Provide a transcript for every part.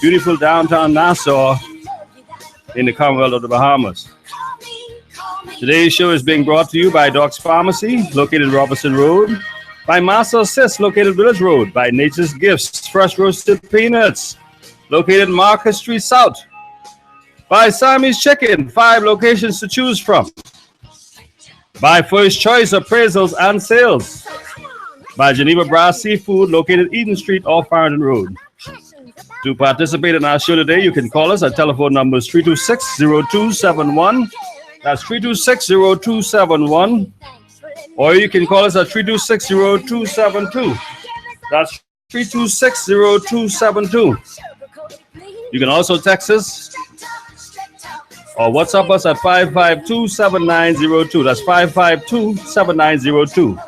beautiful downtown Nassau in the Commonwealth of the Bahamas. Today's show is being brought to you by Doc's Pharmacy, located Robertson Road, by Master Sis, located Village Road, by Nature's Gifts, fresh roasted peanuts, located Market Street South, by Sammy's Chicken, 5 locations to choose from, by First Choice Appraisals and Sales, by Geneva Brass Seafood, located Eden Street off Farrington Road. To participate in our show today, you can call us. Our telephone number is 326-0271. That's 326-0271. Or you can call us at 326-0272. That's 326-0272. You can also text us or WhatsApp us at 552-7902. That's 552-7902.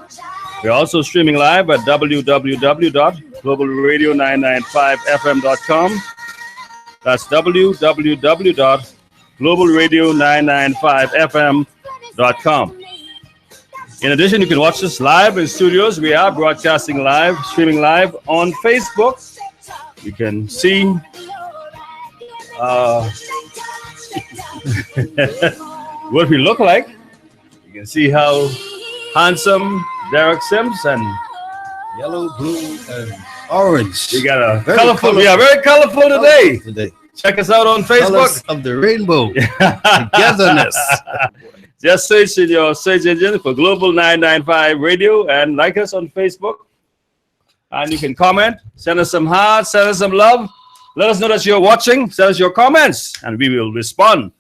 We're also streaming live at www.globalradio995fm.com. That's www.globalradio995fm.com. In addition, you can watch us live in studios. We are broadcasting live, streaming live on Facebook. You can see what we look like. You can see how handsome Derek Sims and yellow, blue, and orange. We got a colorful. We are very colorful today. Check us out on Facebook. Colors of the rainbow. Togetherness. Just search in your search engine for Global 995 Radio and like us on Facebook. And you can comment, send us some hearts, send us some love. Let us know that you're watching. Send us your comments, and we will respond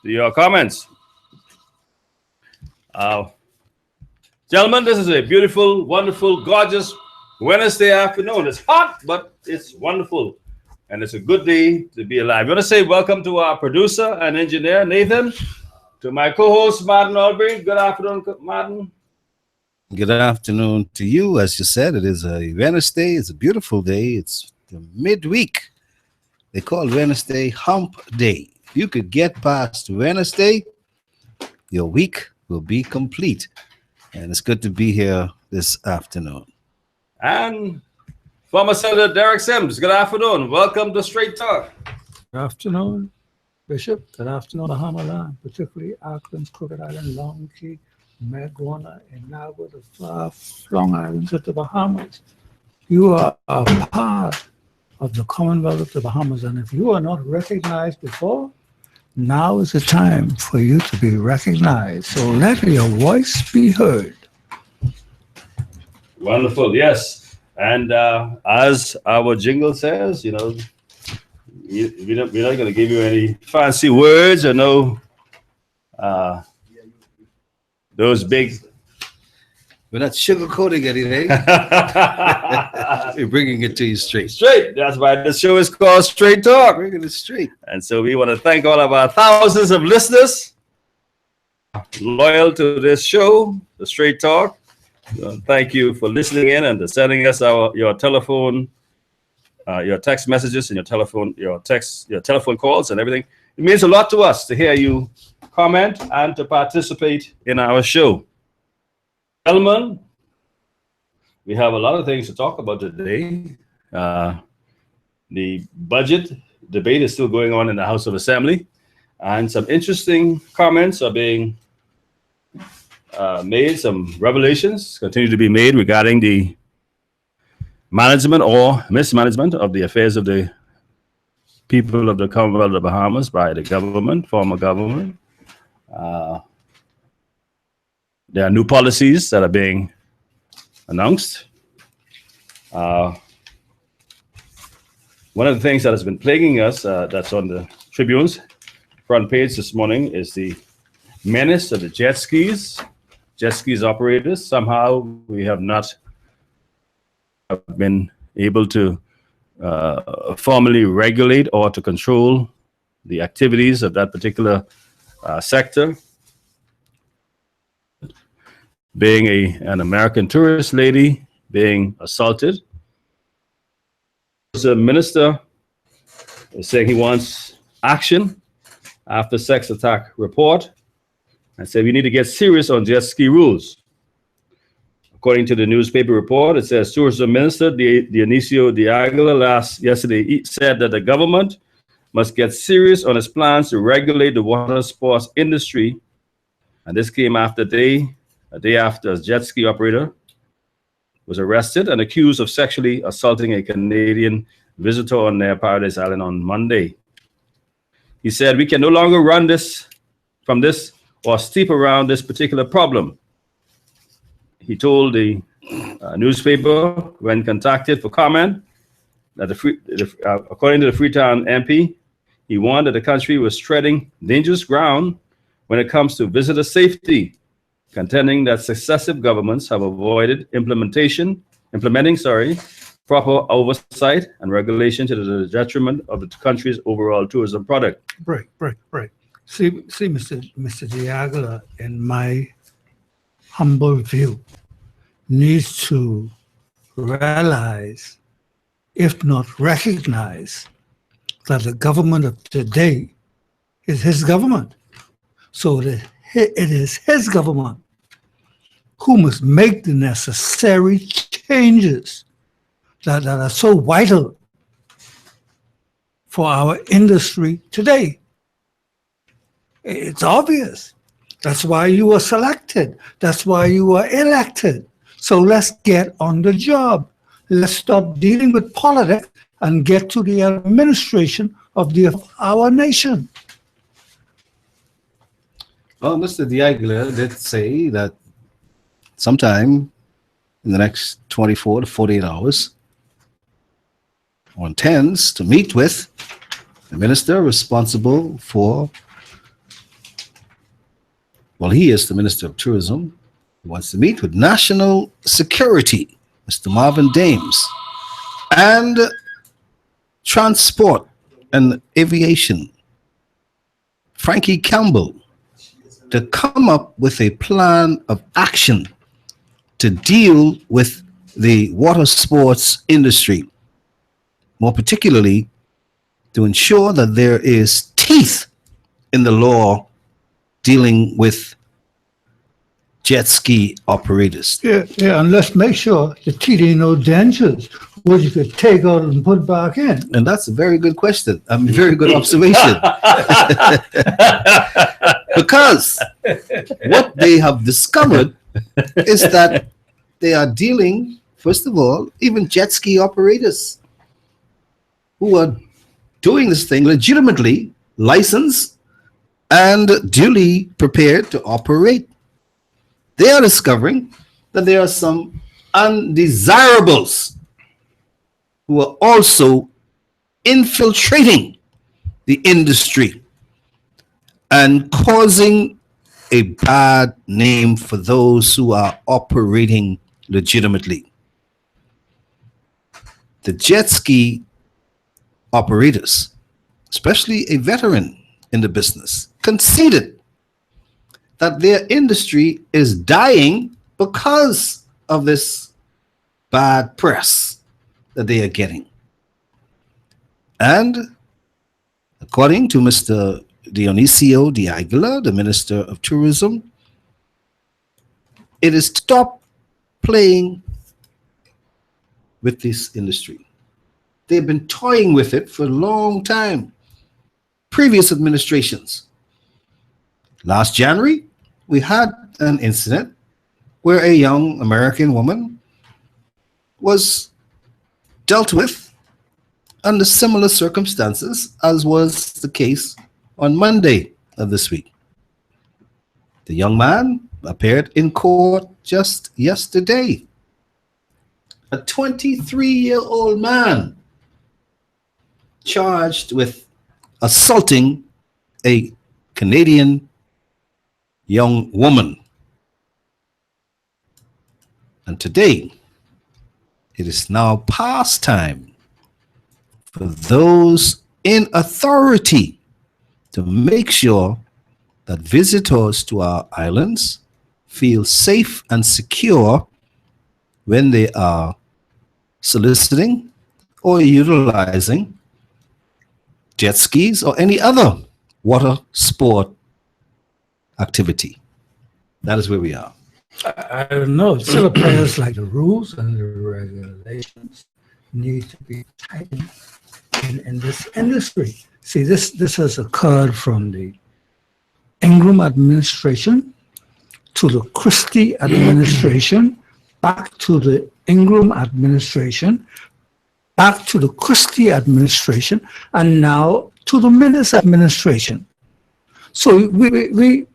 to your comments. Gentlemen, this is a beautiful, wonderful, gorgeous Wednesday afternoon. It's hot, but it's wonderful. And it's a good day to be alive. I want to say welcome to our producer and engineer, Nathan, to my co-host, Martin Albury. Good afternoon, Martin. Good afternoon to you. As you said, it is a Wednesday. It's a beautiful day. It's the midweek. They call Wednesday Hump Day. If you could get past Wednesday, your week will be complete. And it's good to be here this afternoon. And former Senator Derek Sims, good afternoon. Welcome to Straight Talk. Good afternoon, Bishop. Good afternoon, Bahamaland, particularly Auckland, Crooked Island, Long Key, Magwana, and Nago, the far-flung islands of the Bahamas. You are a part of the Commonwealth of the Bahamas, and if you are not recognized before, now is the time for you to be recognized. So let your voice be heard. Wonderful, yes. And as our jingle says, you know, we're not going to give you any fancy words or no those big. We're not sugarcoating anything. We're bringing it to you straight. Straight. That's why the show is called Straight Talk. Bringing it straight. And so we want to thank all of our thousands of listeners loyal to this show, the Straight Talk. Thank you for listening in and sending us your telephone, your text messages, and your telephone calls and everything. It means a lot to us to hear you comment and to participate in our show. Gentlemen, we have a lot of things to talk about today. The budget debate is still going on in the House of Assembly, and some interesting comments are being made. Some revelations continue to be made regarding the management or mismanagement of the affairs of the people of the Commonwealth of the Bahamas by the government, former government. There are new policies that are being announced. One of the things that has been plaguing us, that's on the Tribune's front page this morning, is the menace of the jet skis operators. Somehow we have not been able to formally regulate or to control the activities of that particular sector. Being an American tourist lady being assaulted. The minister is saying he wants action after sex attack report and said we need to get serious on jet ski rules. Of According to the newspaper report, it says Tourism Minister Dionisio de Aguilar yesterday said that the government must get serious on its plans to regulate the water sports industry. And this came after a day after a jet ski operator was arrested and accused of sexually assaulting a Canadian visitor on their Paradise Island on Monday. He said, "We can no longer run from this or steep around this particular problem." He told the newspaper when contacted for comment that according to the Freetown MP, he warned that the country was treading dangerous ground when it comes to visitor safety, contending that successive governments have avoided implementing proper oversight and regulation to the detriment of the country's overall tourism product. Break. See, Mr. de Aguilar, in my humble view, needs to realize, if not recognize, that the government of today is his government. So that it is his government who must make the necessary changes that are so vital for our industry today. It's obvious. That's why you were selected. That's why you were elected. So let's get on the job. Let's stop dealing with politics and get to the administration of our nation. Well, Mr. de Aguilar did say that sometime in the next 24 to 48 hours, one intends to meet with the minister responsible for, well, he is the Minister of Tourism. He wants to meet with National Security, Mr. Marvin Dames, and Transport and Aviation, Frankie Campbell, to come up with a plan of action to deal with the water sports industry, more particularly to ensure that there is teeth in the law dealing with jet ski operators. Yeah, and let's make sure the teeth ain't no dentures, which you could take out and put back in. And that's a very good question. Very good observation. Because what they have discovered is that they are dealing, first of all, even jet ski operators who are doing this thing legitimately, licensed and duly prepared to operate. They are discovering that there are some undesirables who are also infiltrating the industry and causing a bad name for those who are operating legitimately. The jet ski operators, especially a veteran in the business, conceded that their industry is dying because of this bad press that they are getting. And according to Mr. Dionisio de Aguilar, the Minister of Tourism, it is stop playing with this industry. They've been toying with it for a long time. Previous administrations. Last January, we had an incident where a young American woman was dealt with under similar circumstances as was the case on Monday of this week. The young man appeared in court just yesterday. A 23-year-old man charged with assaulting a Canadian young woman. And today, it is now past time for those in authority to make sure that visitors to our islands feel safe and secure when they are soliciting or utilizing jet skis or any other water sport activity. That is where we are. I don't know. It still appears like the rules and the regulations need to be tightened in this industry. See, this has occurred from the Ingram administration to the Christie administration, back to the Ingram administration, back to the Christie administration, and now to the Millis administration. So we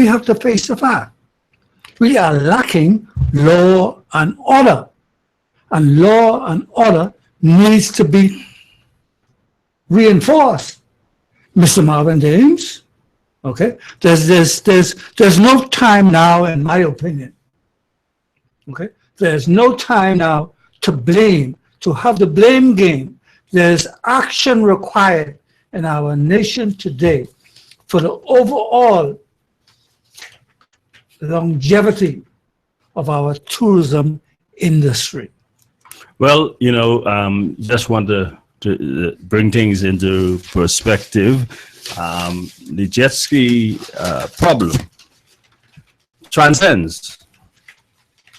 have to face the fact. We are lacking law and order. And law and order needs to be reinforced. Mr. Marvin James, okay? There's no time now, in my opinion. Okay? There's no time now to blame, to have the blame game. There's action required in our nation today for the overall longevity of our tourism industry. Well, just want to bring things into perspective. The jet ski problem transcends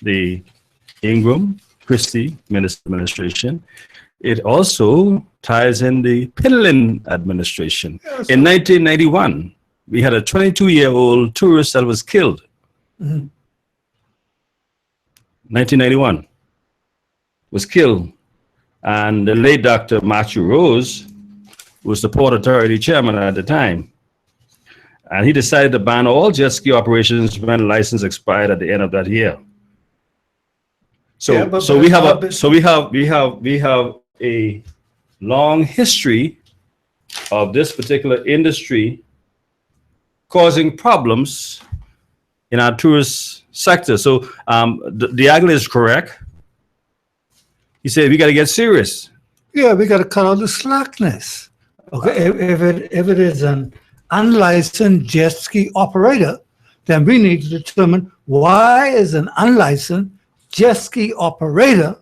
the Ingram Christie administration. It also ties in the Pinlin administration. Yes. In 1991, we had a 22-year-old tourist that was killed. 1991 was killed, and the late Dr. Matthew Rose was the Port Authority chairman at the time, and he decided to ban all jet ski operations when the license expired at the end of that year. So, Yeah, but we have a long history of this particular industry causing problems in our tourist sector. So the angle is correct. He said we got to get serious. Yeah, we got to cut out the slackness. Okay, if it is an unlicensed jet ski operator, then we need to determine why is an unlicensed jet ski operator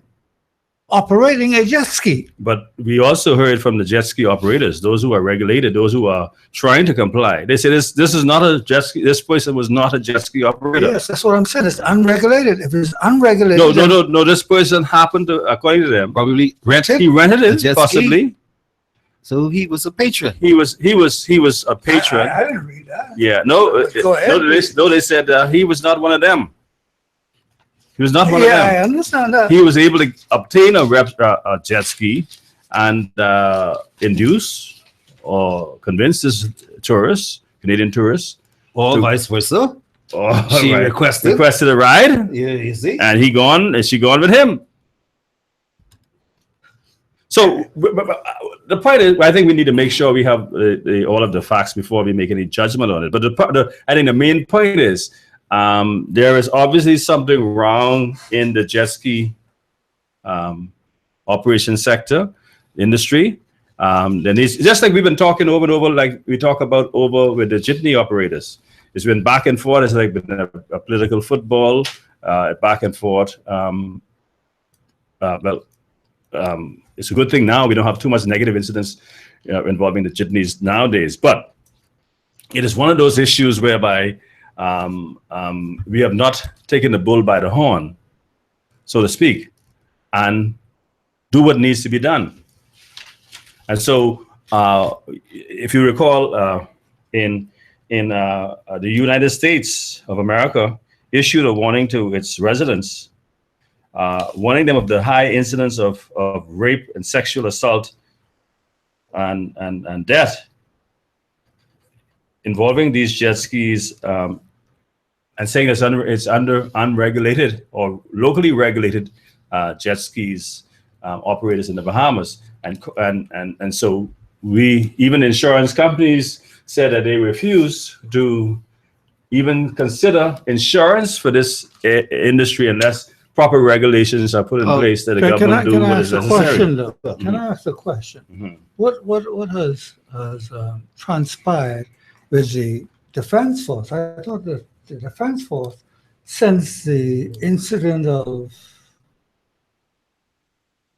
operating a jet ski. But we also heard from the jet ski operators, those who are regulated, those who are trying to comply. They said this is not a jet ski. This person was not a jet ski operator. Yes, that's what I'm saying. It's unregulated. If it's unregulated, No. This person happened to, according to them, Probably rented. he rented A it jet ski? possibly. So he was a patron. He was a patron. I didn't read that. Yeah, no, Go ahead. they said he was not one of them. He was not one Yeah, of them. I understand that. He was able to obtain a jet ski and induce or convince this tourist, Canadian tourist, Or To- vice versa. or She requested. a ride, Yeah, you see. and she gone with him. So the point is, I think we need to make sure we have all of the facts before we make any judgment on it. But I think the main point is there is obviously something wrong in the jet ski operation sector industry. There needs, just like we've been talking over and over, like we talk about over with the jitney operators. It's been back and forth. It's like been a political football, back and forth. It's a good thing now we don't have too much negative incidents involving the jitneys nowadays. But it is one of those issues whereby we have not taken the bull by the horn, so to speak, and do what needs to be done. And so, if you recall, in the United States of America issued a warning to its residents, warning them of the high incidence of rape and sexual assault and death involving these jet skis, and saying it's under unregulated or locally regulated jet skis operators in the Bahamas, and so even insurance companies said that they refuse to even consider insurance for this industry unless proper regulations are put in place that the government do what is necessary. Can I ask a question? Mhm. What has transpired with the Defense Force? I thought that the Defense Force, since the incident of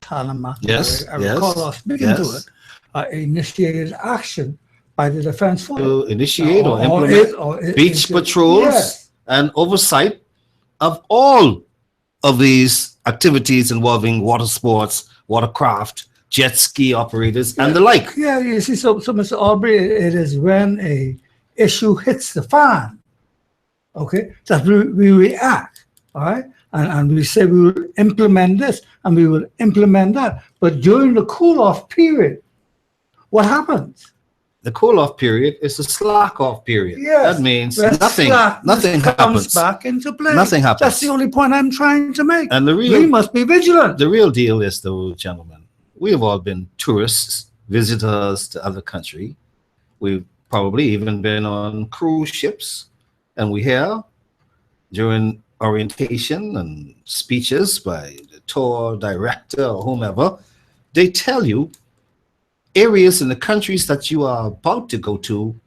Panama, Yes, I yes, recall us speaking to it, initiated action by the Defense Force. To initiate or Or implement or beach patrols Yes. and oversight of all of these activities involving water sports, watercraft, jet ski operators, and the like. Yeah, you see, so Mr. Aubrey, it is when a issue hits the fan, okay, that we react, all right, and we say we will implement this and we will implement that. But during the cool-off period, what happens? The cool-off period is a slack-off period. Yes. That means When nothing slackness happens. comes back into play. Nothing happens. That's the only point I'm trying to make. And We must be vigilant. the real deal is, though, gentlemen, we have all been tourists, visitors to other country. We've probably even been on cruise ships, and we hear during orientation and speeches by the tour director or whomever, they tell you areas in the countries that you are about to go to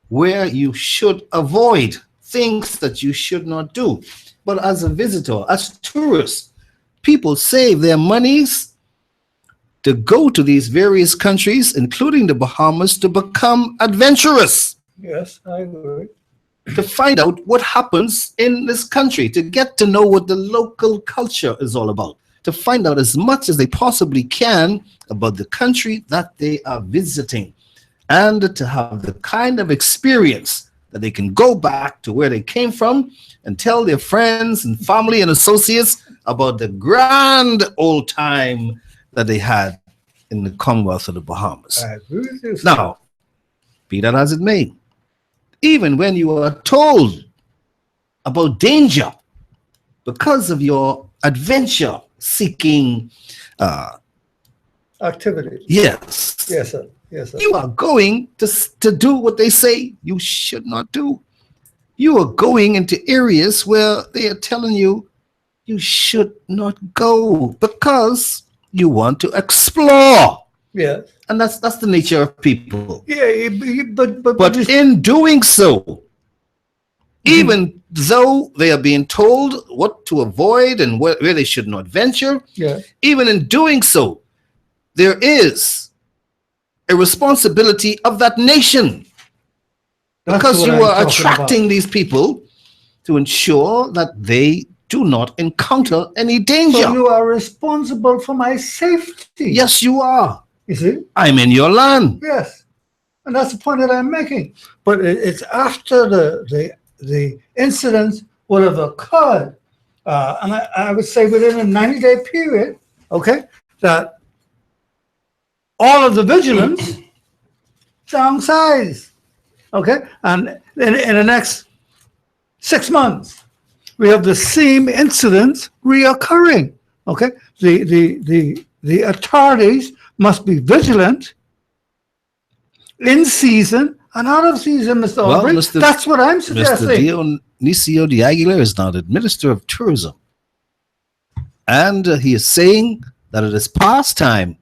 where you should avoid, things that you should not do. But as a visitor, as tourists, people save their monies to go to these various countries, including the Bahamas, to become adventurous, Yes, I agree. to find out what happens in this country, to get to know what the local culture is all about, to find out as much as they possibly can about the country that they are visiting, and to have the kind of experience that they can go back to where they came from and tell their friends and family and associates about the grand old time that they had in the Commonwealth of the Bahamas. I agree with you. Now, be that as it may, even when you are told about danger because of your adventure seeking, Activity. yes, Yes, sir. Yes, sir. you are going to do what they say you should not do. You are going into areas where they are telling you you should not go because you want to explore. Yes. And that's the nature of people. Yeah, but In doing so, even though they are being told what to avoid and where they should not venture, yeah, even in doing so, there is a responsibility of that nation, that's because what you I'm are talking attracting about. these people to ensure that they do not encounter any danger. So you are responsible for my safety. Yes, you are. You see? I'm in your land. Yes. And that's the point that I'm making. But it's after the incidents would have occurred, and I would say within a 90-day period, okay, that all of the vigilance downsize, okay? And in the next 6 months, we have the same incidents reoccurring, okay? The authorities must be vigilant in season and out of season, Mr. Well, Aubrey. Mr. That's what I'm Mr. suggesting. Dionisio de Aguilar is now the Minister of Tourism. And he is saying that it is past time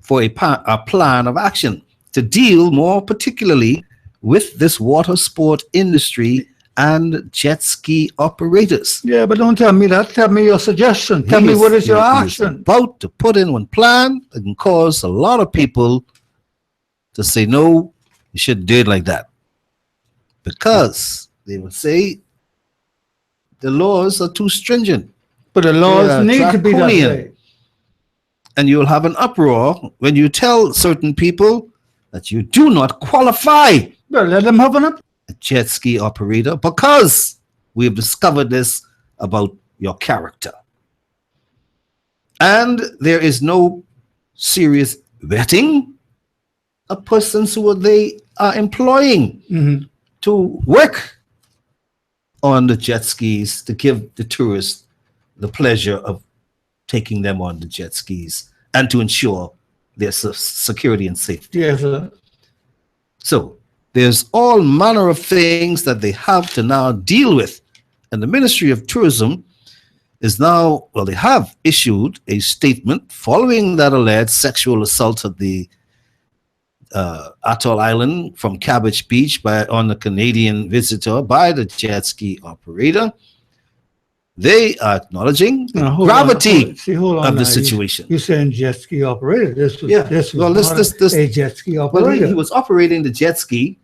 for a plan of action to deal more particularly with this water sport industry and jet ski operators. Yeah, but don't tell me that. Tell me your suggestion. Tell me what is your He is action. about to put in one plan that can cause a lot of people to say, no, you shouldn't do it like that. Because they will say the laws are too stringent. But the laws Yeah, need to be that draconian. way. And you'll have an uproar when you tell certain people that you do not qualify Well, let them have an up. a jet ski operator because we've discovered this about your character. And there is no serious vetting of persons who they are employing Mhm. to work on the jet skis to give the tourists the pleasure of taking them on the jet skis and to ensure their security and safety. Yes, sir. So there's all manner of things that they have to now deal with. And the Ministry of Tourism is now, well, they have issued a statement following that alleged sexual assault at the Atoll Island from Cabbage Beach on a Canadian visitor by the jet ski operator. They are acknowledging the Now, gravity hold on of the now. situation. You're saying jet ski operator. This was, Yeah. this was Well, not this- a jet ski Well, operator. he was operating the jet ski,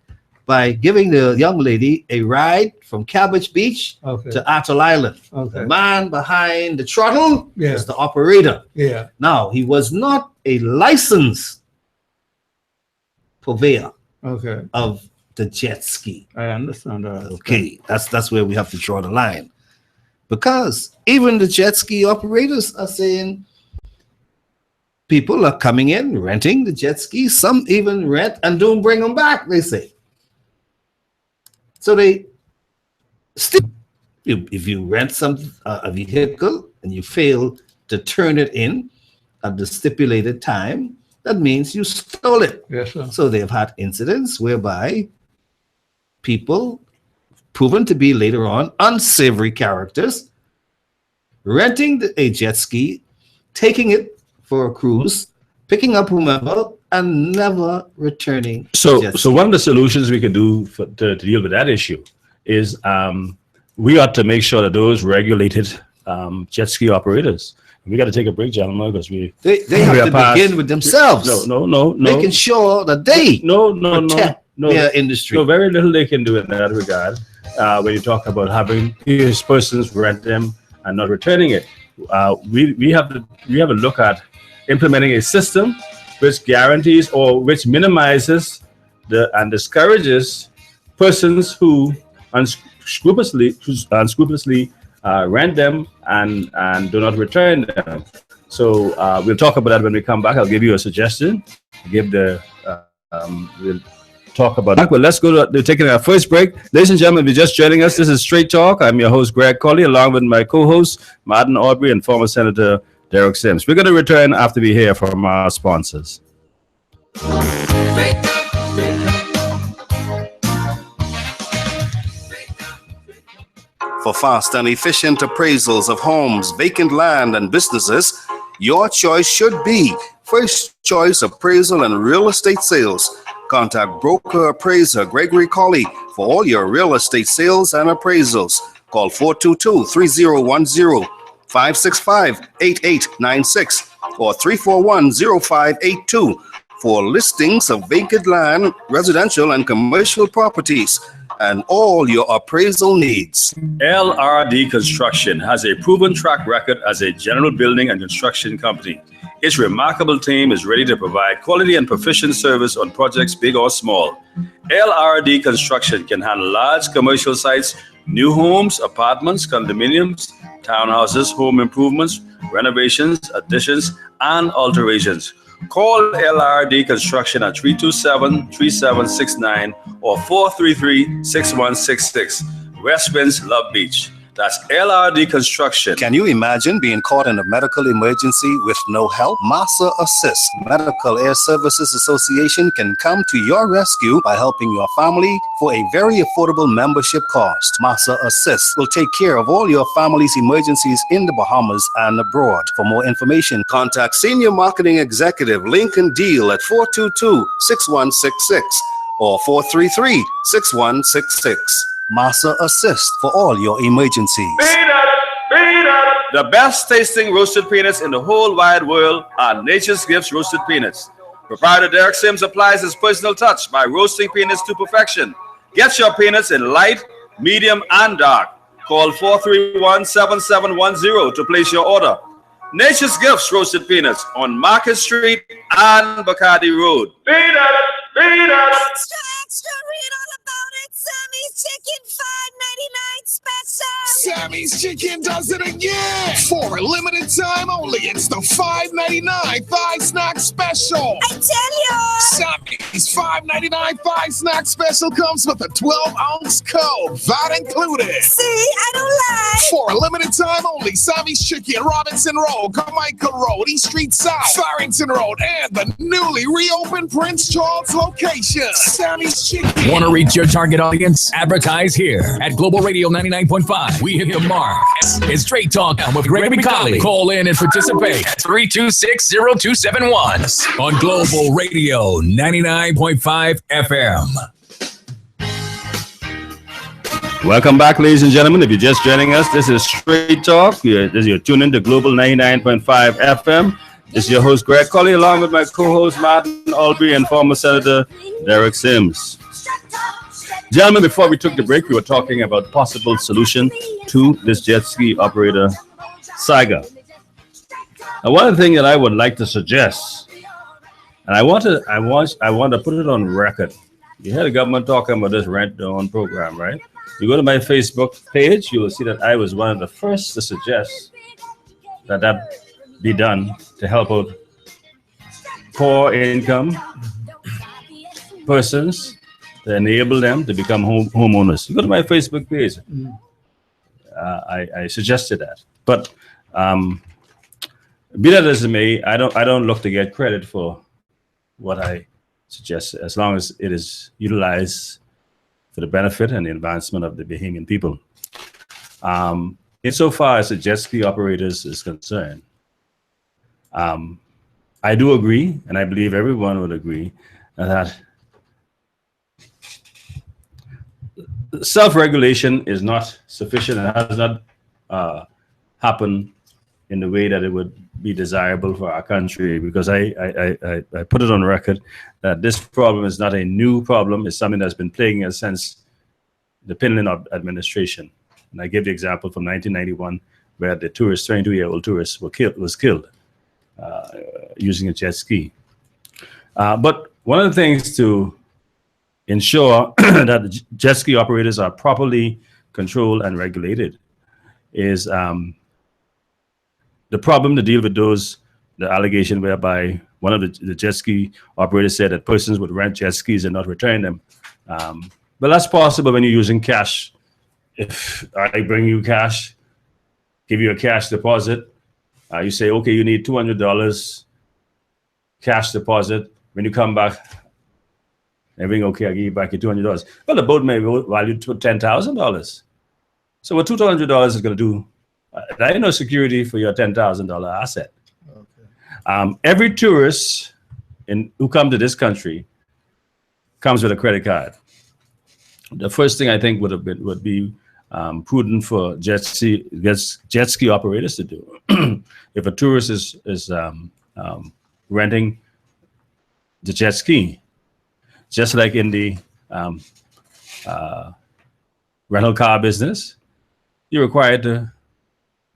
by giving the young lady a ride from Cabbage Beach Okay. to Atoll Island. Okay. The man behind the throttle Yeah. was the operator. Yeah. Now, he was not a licensed purveyor Okay. of the jet ski. I understand that. Okay, that's where we have to draw the line. Because even the jet ski operators are saying people are coming in, renting the jet skis. Some even rent and don't bring them back, they say. So they still, if you rent a vehicle and you fail to turn it in at the stipulated time, that means you stole it. Yes, sir. So they've had incidents whereby people proven to be later on unsavory characters renting a jet ski, taking it for a cruise, picking up whomever, and never returning. So, jet so ski. one of the solutions we could do to deal with that issue is we ought to make sure that those regulated jet ski operators. We got to take a break, gentlemen, because they we have are to past- begin with themselves. No. Making sure that they No. protect their industry. So very little they can do in that regard. When you talk about having these persons rent them and not returning it, we have a look at implementing a system which guarantees or which minimizes and discourages persons who unscrupulously rent them and do not return them. So we'll talk about that when we come back. I'll give you a suggestion. We'll talk about that. Well, let's go to taking our first break. Ladies and gentlemen, if you're just joining us, this is Straight Talk. I'm your host, Greg Colley, along with my co-host, Martin Aubrey, and former Senator Derek Sims. We're going to return after we hear from our sponsors. For fast and efficient appraisals of homes, vacant land, and businesses, your choice should be First Choice Appraisal and Real Estate Sales. Contact broker appraiser Gregory Colley for all your real estate sales and appraisals. Call 422-3010, 565-8896, or 341-0582 for listings of vacant land, residential and commercial properties, and all your appraisal needs. LRD Construction has a proven track record as a general building and construction company. Its remarkable team is ready to provide quality and proficient service on projects big or small. LRD Construction can handle large commercial sites, new homes, apartments, condominiums, townhouses, home improvements, renovations, additions, and alterations. Call LRD Construction at 327-3769 or 433-6166. West Winds, Love Beach. That's LRD Construction. Can you imagine being caught in a medical emergency with no help? Massa Assist Medical Air Services Association can come to your rescue by helping your family for a very affordable membership cost. Massa Assist will take care of all your family's emergencies in the Bahamas and abroad. For more information, contact Senior Marketing Executive Lincoln Deal at 422-6166 or 433-6166. Massa Assist for all your emergencies. The best tasting roasted peanuts in the whole wide world are Nature's Gifts Roasted Peanuts. Proprietor Derek Sims applies his personal touch by roasting peanuts to perfection. Get your peanuts in light, medium, and dark. Call 431-7710 to place your order. Nature's Gifts Roasted Peanuts on Market Street and Bacardi Road. Peanuts! Extra, read all about it. Sammy's Chicken, $5.99 special. Sammy's Chicken does it again. For a limited time only, it's the $5.99 Thigh Snack Special. I tell you. Sammy's $5.99 Thigh Snack Special comes with a 12-ounce Coke, that included. See, I don't lie. For a limited time only, Sammy's Chicken, Robinson Road, Carmichael Road, East Street South, Farrington Road, and the newly reopened Prince Charles location. Sammy's Chicken. Want to reach your target audience? Advertise here at Global Radio 99.5. We hit the mark. It's Straight Talk with Gregory Colley. Call in and participate at 326-0271 on Global Radio 99.5 FM. Welcome back, ladies and gentlemen. If you're just joining us, this is Straight Talk. You're tuned in to Global 99.5 FM. This is your host, Greg Colley, along with my co-host, Martin Aubrey, and former Senator Derek Sims. Gentlemen, before we took the break, we were talking about possible solution to this jet ski operator saga. And one of the things that I would like to suggest, and I want to put it on record. You heard the government talking about this rent-to-own program, right? You go to my Facebook page, you will see that I was one of the first to suggest that be done to help out poor income persons, to enable them to become homeowners. You go to my Facebook page. I suggested that, but be that as it may, I don't look to get credit for what I suggest, as long as it is utilized for the benefit and the advancement of the Bahamian people. Insofar as the jet ski operators is concerned, I do agree, and I believe everyone would agree, that self-regulation is not sufficient and has not happened in the way that it would be desirable for our country, because I put it on record that this problem is not a new problem. It's something that's been plaguing us since the Pinland administration. And I give the example from 1991, where the 22-year-old tourist was killed using a jet ski. But one of the things to ensure that the jet ski operators are properly controlled and regulated is the problem to deal with the allegation whereby one of the jet ski operators said that persons would rent jet skis and not return them. But that's possible when you're using cash. If I bring you cash, give you a cash deposit, you say, okay, you need $200 cash deposit. When you come back, everything okay, I give you back your $200. Well, the boat may be valued to $10,000. So what $200 is going to do? There ain't no security for your $10,000 asset. Okay. Every tourist who come to this country comes with a credit card. The first thing I think would be prudent for jet ski operators to do. If a tourist is renting the jet ski, just like in the rental car business, you're required to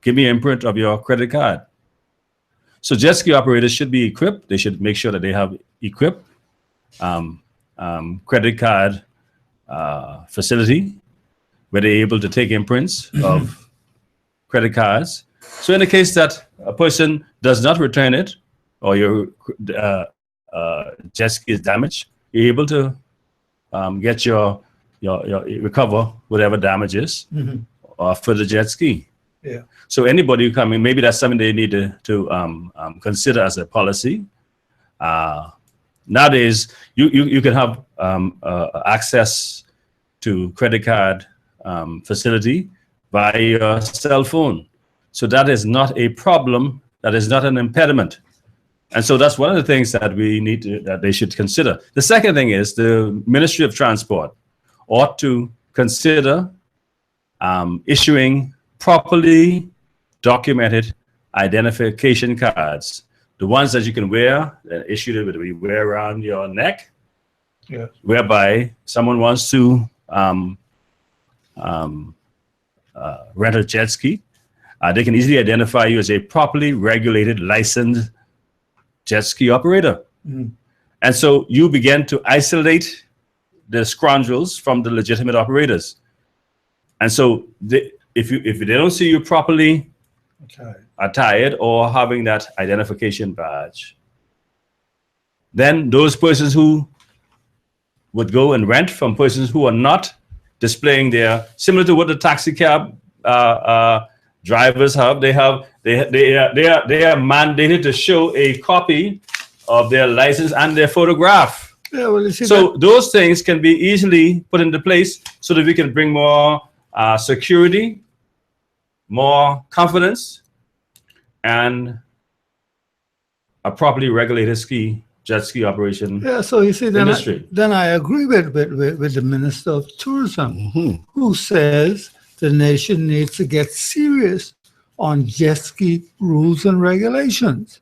give me an imprint of your credit card. So jet ski operators should be equipped. They should make sure that they have equipped credit card facility where they're able to take imprints of credit cards. So in the case that a person does not return it, or your jet ski is damaged, you're able to get your recover whatever damage is for the jet ski. Yeah. So anybody who come in, maybe that's something they need to consider as a policy. Nowadays, you can have access to credit card facility via your cell phone. So that is not a problem. That is not an impediment. And so that's one of the things that that they should consider. The second thing is the Ministry of Transport ought to consider issuing properly documented identification cards. The ones that you can wear, issued with you wear around your neck, Yeah. whereby someone wants to rent a jet ski, they can easily identify you as a properly regulated, licensed jet ski operator. And so you begin to isolate the scoundrels from the legitimate operators. And so if they don't see you properly attired or having that identification badge, then those persons who would go and rent from persons who are not displaying similar to what the taxi cab drivers have, they are mandated to show a copy of their license and their photograph. Yeah, well, you see So those things can be easily put into place so that we can bring more security, more confidence, and a properly regulated jet ski operation. Yeah, so you see, industry. Then I agree with the Minister of Tourism, who says the nation needs to get serious on jet ski rules and regulations.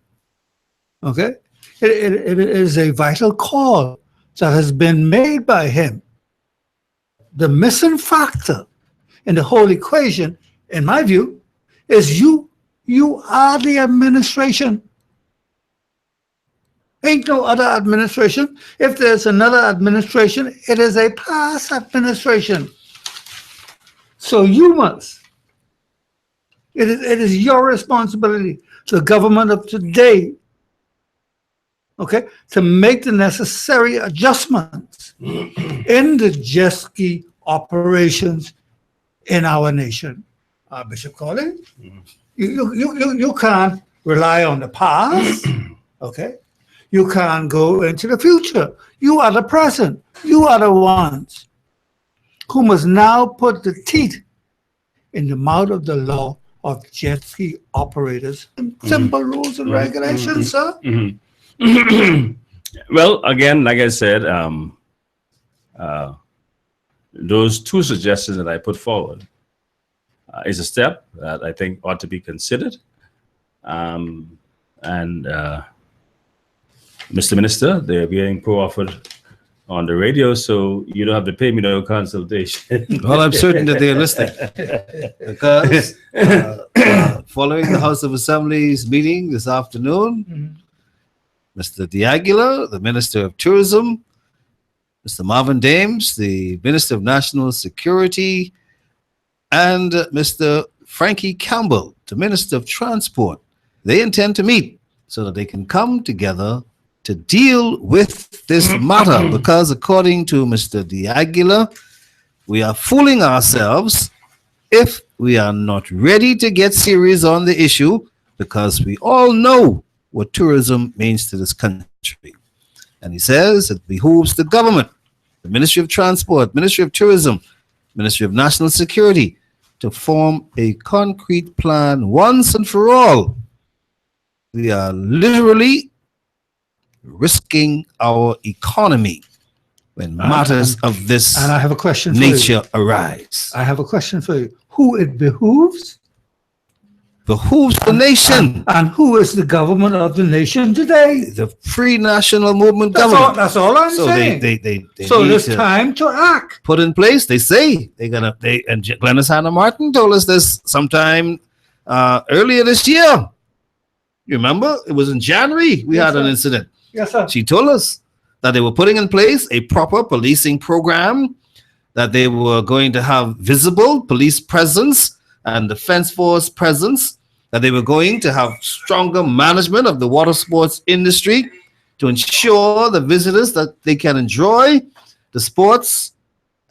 Okay? It is a vital call that has been made by him. the missing factor in the whole equation, in my view, is you are the administration. Ain't no other administration. If there's another administration, it is a past administration. So you must. It is your responsibility, the government of today, okay, to make the necessary adjustments in the jet ski operations in our nation. Bishop Colley, you can't rely on the past, okay? You can't go into the future. You are the present. You are the ones who must now put the teeth in the mouth of the law of jet ski operators. Simple rules and regulations, sir. Well, again, like I said, those two suggestions that I put forward is a step that I think ought to be considered. Mr. Minister, they're being pro-offered on the radio, so you don't have to pay me no consultation. Well, I'm certain that they are listening because following the House of Assembly's meeting this afternoon, Mr. D'Aguilar, the Minister of Tourism, Mr. Marvin Dames, the Minister of National Security, and Mr. Frankie Campbell, the Minister of Transport, they intend to meet so that they can come together to deal with this matter, because according to Mr. D'Aguilar, we are fooling ourselves if we are not ready to get serious on the issue, because we all know what tourism means to this country. And he says it behooves the government, the Ministry of Transport, Ministry of Tourism, Ministry of National Security, to form a concrete plan once and for all. We are literally risking our economy when matters of this And I have a question for nature you. arise. I have a question for you. Who it behooves? Behooves the nation, And who is the government of the nation today? the Free National Movement That's all, government. that's all I'm So saying. they So need it's to time to act. put in place. They say and Glennis Hannah Martin told us this sometime earlier this year. You remember? It was in January we had an incident. Yes, sir. She told us that they were putting in place a proper policing program, that they were going to have visible police presence and defense force presence, that they were going to have stronger management of the water sports industry to ensure the visitors that they can enjoy the sports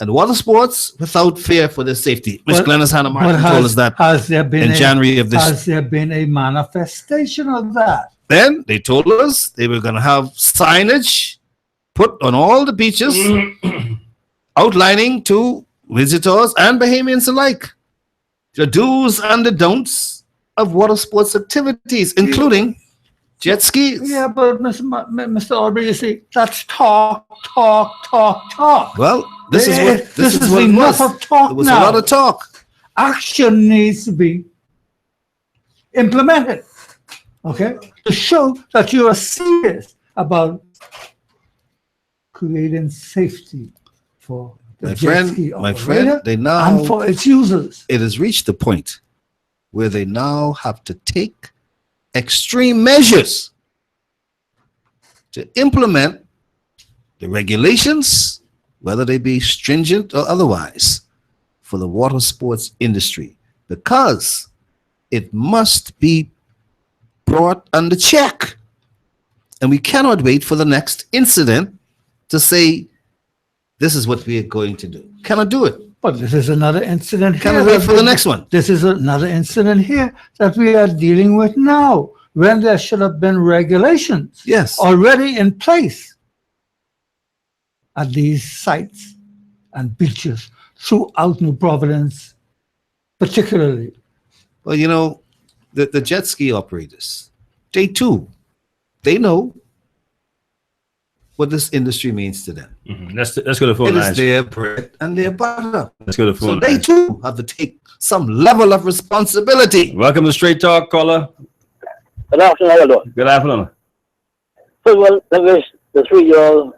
and water sports without fear for their safety. Ms. But- Glennis Hannah Martin told us that Has there been in January of this. Has there been a manifestation of that? Then they told us they were going to have signage put on all the beaches outlining to visitors and Bahamians alike the do's and the don'ts of water sports activities, including jet skis. Yeah, but Mr. Aubrey, you see, that's talk. Well, this is what This is what it enough was. of talk It was now. a lot of talk. Action needs to be implemented, okay, to show that you are serious about creating safety for the My jet friend, ski my operator friend, they and now for its users. it has reached the point where they now have to take extreme measures to implement the regulations, whether they be stringent or otherwise, for the water sports industry, because it must be brought under check. And we cannot wait for the next incident to say, this is what we are going to do. Cannot do it. But this is another incident here. Cannot wait for the next one. This is another incident here that we are dealing with now, when there should have been regulations Yes. already in place at these sites and beaches throughout New Providence, particularly. Well, you know, the jet ski operators, they too, they know what this industry means to them. Let's go to the phone It is lines. their bread and their butter. Let's go to the So phone they lines. too have to take some level of responsibility. Welcome to Straight Talk, caller. Good afternoon, how you doing? Good afternoon. First of all, let me wish the 3-year-old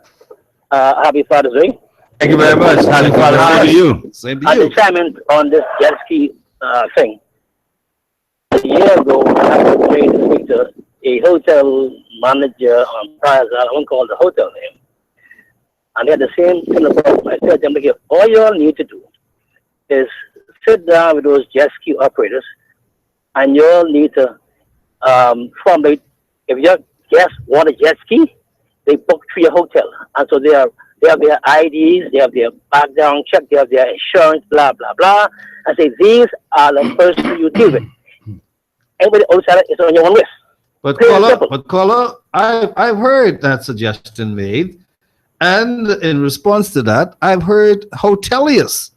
happy Father's Day. Thank you very much. Happy Father's Day to you. Same to I you. can chime in on this jet ski thing. A year ago, I was trained to speak to a hotel manager on Plaza. I won't call the hotel name. And they had the same kind of problem. I said to them, look, all you all need to do is sit down with those jet ski operators, and you all need to formulate, if your guests want a jet ski, they book through your hotel. And so they have their IDs, they have their background check, they have their insurance, blah, blah, blah. And say, these are the person you deal with. Anybody outside is on your own risk. But Plain and simple. caller, I've heard that suggestion made, and in response to that, I've heard hoteliers,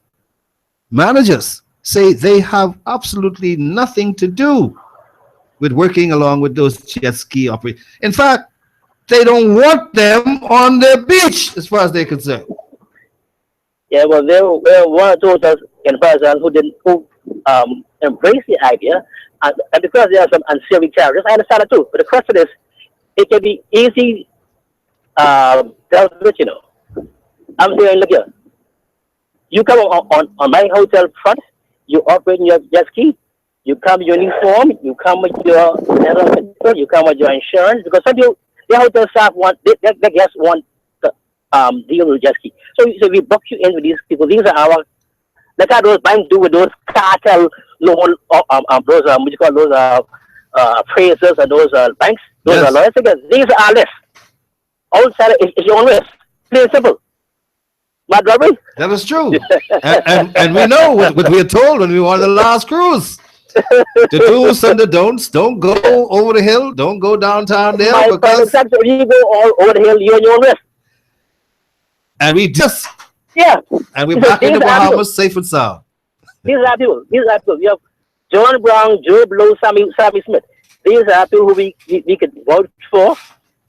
managers say they have absolutely nothing to do with working along with those jet ski operators. In fact, they don't want them on their beach, as far as they're concerned. Yeah, well, there were one or two hotels in Pakistan who embraced the idea, and because there are some ancillary charges, I understand it too. But the question is, it can be easy dealt with, you know. I'm saying, look here, you come on my hotel front, you operate your jet ski, you come with your uniform, you come with your you come with your insurance, because some people, their hotel staff want, their guests want to deal with jet ski. So we book you in with these people. These are our, like how those banks do with those cartel loan, those what you call those appraisers and those banks, those Yes. are lawyers. Because these are our list. Outside is your own risk. Plain and simple. Mad robbery? That is true. and we know what we are told when we were on the last cruise. The do's and the don'ts. Don't go over the hill. Don't go downtown there. My Because, if you go all over the hill, you're on your own risk. and we just, Yeah. and we're Because back in the these are Bahamas safe and sound. These are people. You have John Brown, Joe Blow, Sammy Smith. These are people who we could vouch for.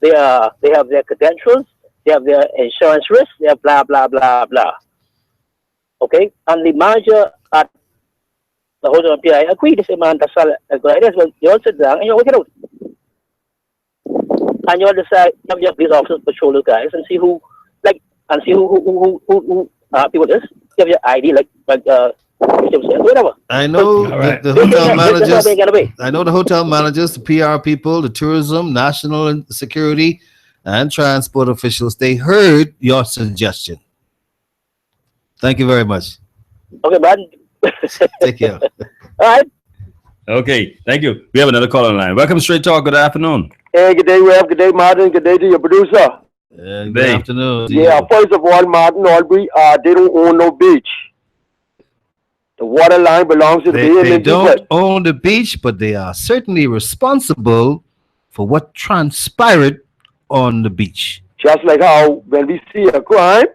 They have their credentials. They have their insurance risk. They have blah blah blah blah. Okay, and the manager at the hotel PI agreed. They say, man, that's all a good idea. Well, you all sit down and you work it out, and you all decide. You have these officers patrol those guys and see who people this. You have your ID whatever. I know All right. the hotel managers. They get away. I know the hotel managers, the PR people, the tourism, national and security, and transport officials. They heard your suggestion. Thank you very much. Okay, man. Take care. All right. Okay, thank you. We have another caller online. Welcome, Straight Talk. Good afternoon. Hey, good day, Rev. Good day, Martin. Good day to your producer. Good Hey. afternoon. Yeah, first of all, Martin Albury, they don't own no beach. The water line belongs to the They BNN don't people. own the beach, but they are certainly responsible for what transpired on the beach. Just like how when we see a crime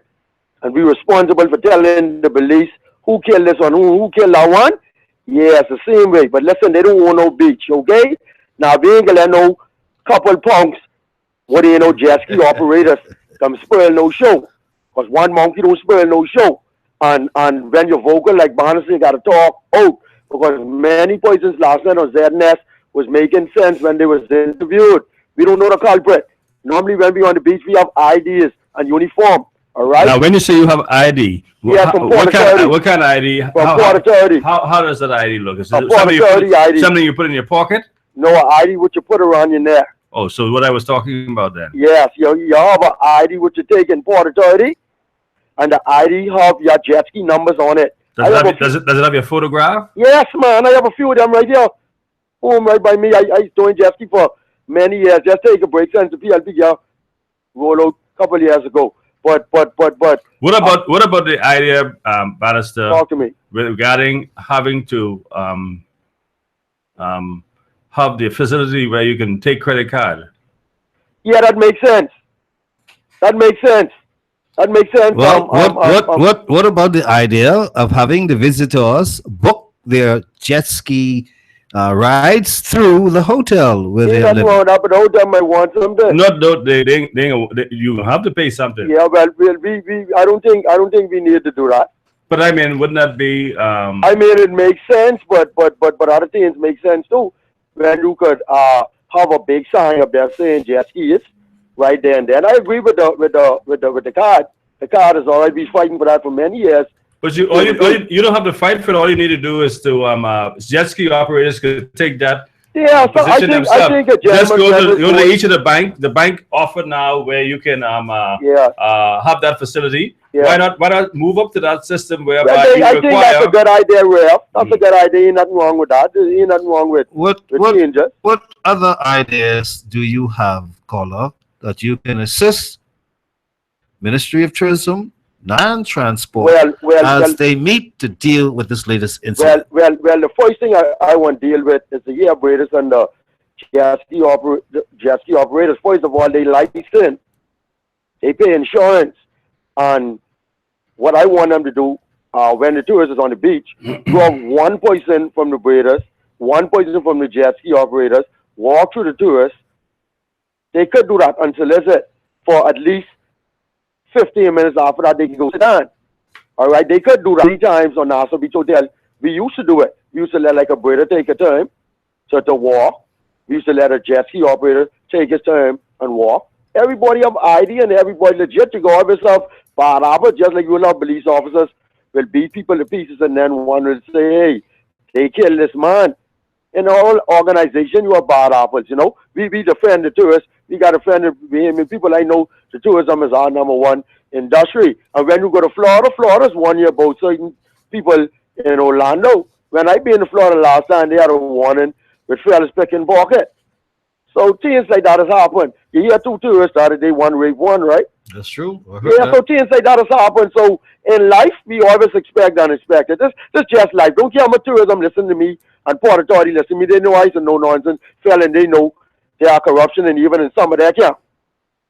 and we responsible for telling the police who killed this one, who killed that one. Yeah, it's the same way. But listen, they don't own no beach, okay? Now, we ain't gonna let no couple punks, what ain't no jet ski operators, come spoil no show. Because one monkey don't spoil no show. And when you're vocal like Barnes, you gotta talk out. Because many persons last night on ZNS was making sense when they was interviewed. We don't know the culprit. Normally when we on the beach, we have IDs and uniform. All right? Now, when you say you have ID, Yeah, from Port Authority. what kind of ID? From Port Authority. How does that ID look? Is A it Port something you, Authority ID. something you put in your pocket? No ID what you put around your neck. Oh, so what I was talking about then. Yes, you have an ID what you take in Port Authority, and the ID have your jet ski numbers on it. Does it have your photograph? Yes, man, I have a few of them right here. Home right by me. I doing jet ski for many years. Just take a break since the PLP roll out a couple of years ago. But What about the idea, Bannister, talk to me. regarding having to have the facility where you can take credit card? Yeah, that makes sense. That makes sense. Well, what about the idea of having the visitors book their jet ski rides through the hotel where Yeah, they're that's living? wrong. But the hotel might want something. Not though you have to pay something. Yeah, well, we I don't think we need to do that. But I mean, wouldn't that be? I mean, it makes sense, but other things make sense too. When you could have a big sign up there saying jet skis right there and then. I agree with the card The card is already been fighting for that for many years. But you don't have to fight for it. All you need to do is to jet ski operators could take that. Yeah, so I position think a Just gentleman go to each of the bank. The bank offer now where you can have that facility. Yeah. Why not move up to that system whereby I think that's a require good idea, Ralph. That's a good idea. Ain't nothing wrong with that. Ain't nothing wrong with What changes. what other ideas do you have, caller, that you can assist Ministry of Tourism and Transport as they meet to deal with this latest incident? Well, the first thing I want to deal with is the operators and the jet ski operators. First of all, they license, they pay insurance, and what I want them to do when the tourist is on the beach, drop one person from the breeders, one person from the jet ski operators, walk through the tourists. They could do that unsolicited for at least 15 minutes. After that, they can go sit down. All right, they could do that 3 times on Nassau Beach Hotel. We used to do it. We used to let like a breeder take a time to walk. We used to let a jet ski operator take his time and walk. Everybody have ID and everybody legit to go have yourself bad apples, just like you know police officers will beat people to pieces and then one will say, hey, they killed this man. In our organization, you are bad apples, you know. We defend the tourists. We got to defend the people. I know the tourism is our number one industry. And when you go to Florida, Florida's one year about certain people in Orlando. When I been in Florida last time, they had a warning with fellas picking pocket. So things like that has happened. You hear 2 tourists the other day, one rape one, right? That's true. So things like that has happened. So in life, we always expect the unexpected. This just life. Don't care how much tourism listen to me and Port Authority listen to me. They know I said no nonsense. Felon, they know there are corruption and even in some of their camp.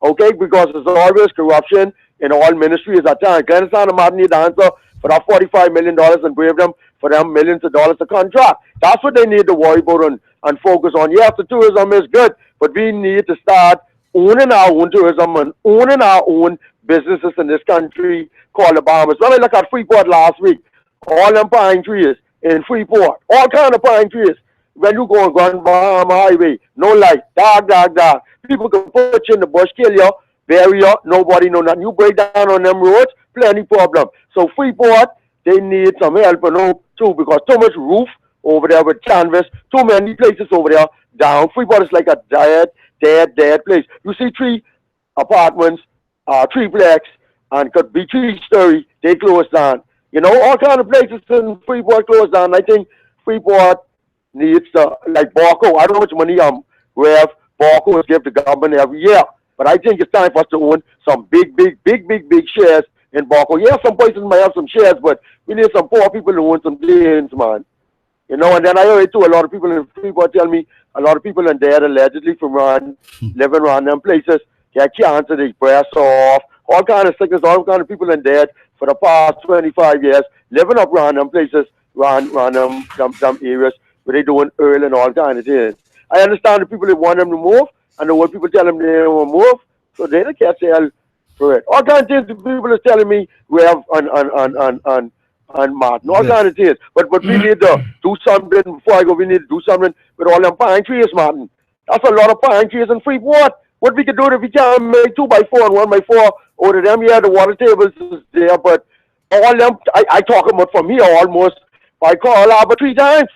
Okay? Because there's always corruption in all ministries at times. Glenn Martin need the answer for that $45 million and brave them for them millions of dollars a contract. That's what they need to worry about and focus on. Yes, the tourism is good, but we need to start owning our own tourism and owning our own businesses in this country called the Bahamas. When I look at Freeport last week, all them pine trees in Freeport, all kind of pine trees. When you go on Grand Bahama Highway, no light, dark. People can put you in the bush, kill you, bury you, nobody know nothing. You break down on them roads, plenty problem. So Freeport, they need some help too, because too much roof over there with canvas, too many places over there down. Freeport is like a dead place. You see 3 apartments, 3-plex, and could be 3-story, they closed down. You know, all kind of places in Freeport closed down. I think Freeport needs to, like Barco, I don't know how much money Rev Barco give the government every year, but I think it's time for us to own some big shares in Barco. Yeah, some places might have some shares, but we need some poor people to own some gains, man. You know, and then I heard too, a lot of people in Freeport tell me, a lot of people in there allegedly from living around them places get cancer, they breast off, all kind of sickness, all kind of people in there for the past 25 years, living up around them places, around them areas where they doing early and all kind of things. I understand the people that want them to move, and the what people tell them they don't want to move, so they don't catch hell for it. All kind of things the people are telling me we have on Martin, all kind of things. But we need to do something before I go. We need to do something with all them pine trees, Martin. That's a lot of pine trees in Freeport. What we could do if we can't make 2x4 and 1x4 over them, yeah, the water tables is there, but all them, I talk about from here almost, I call about 3 times.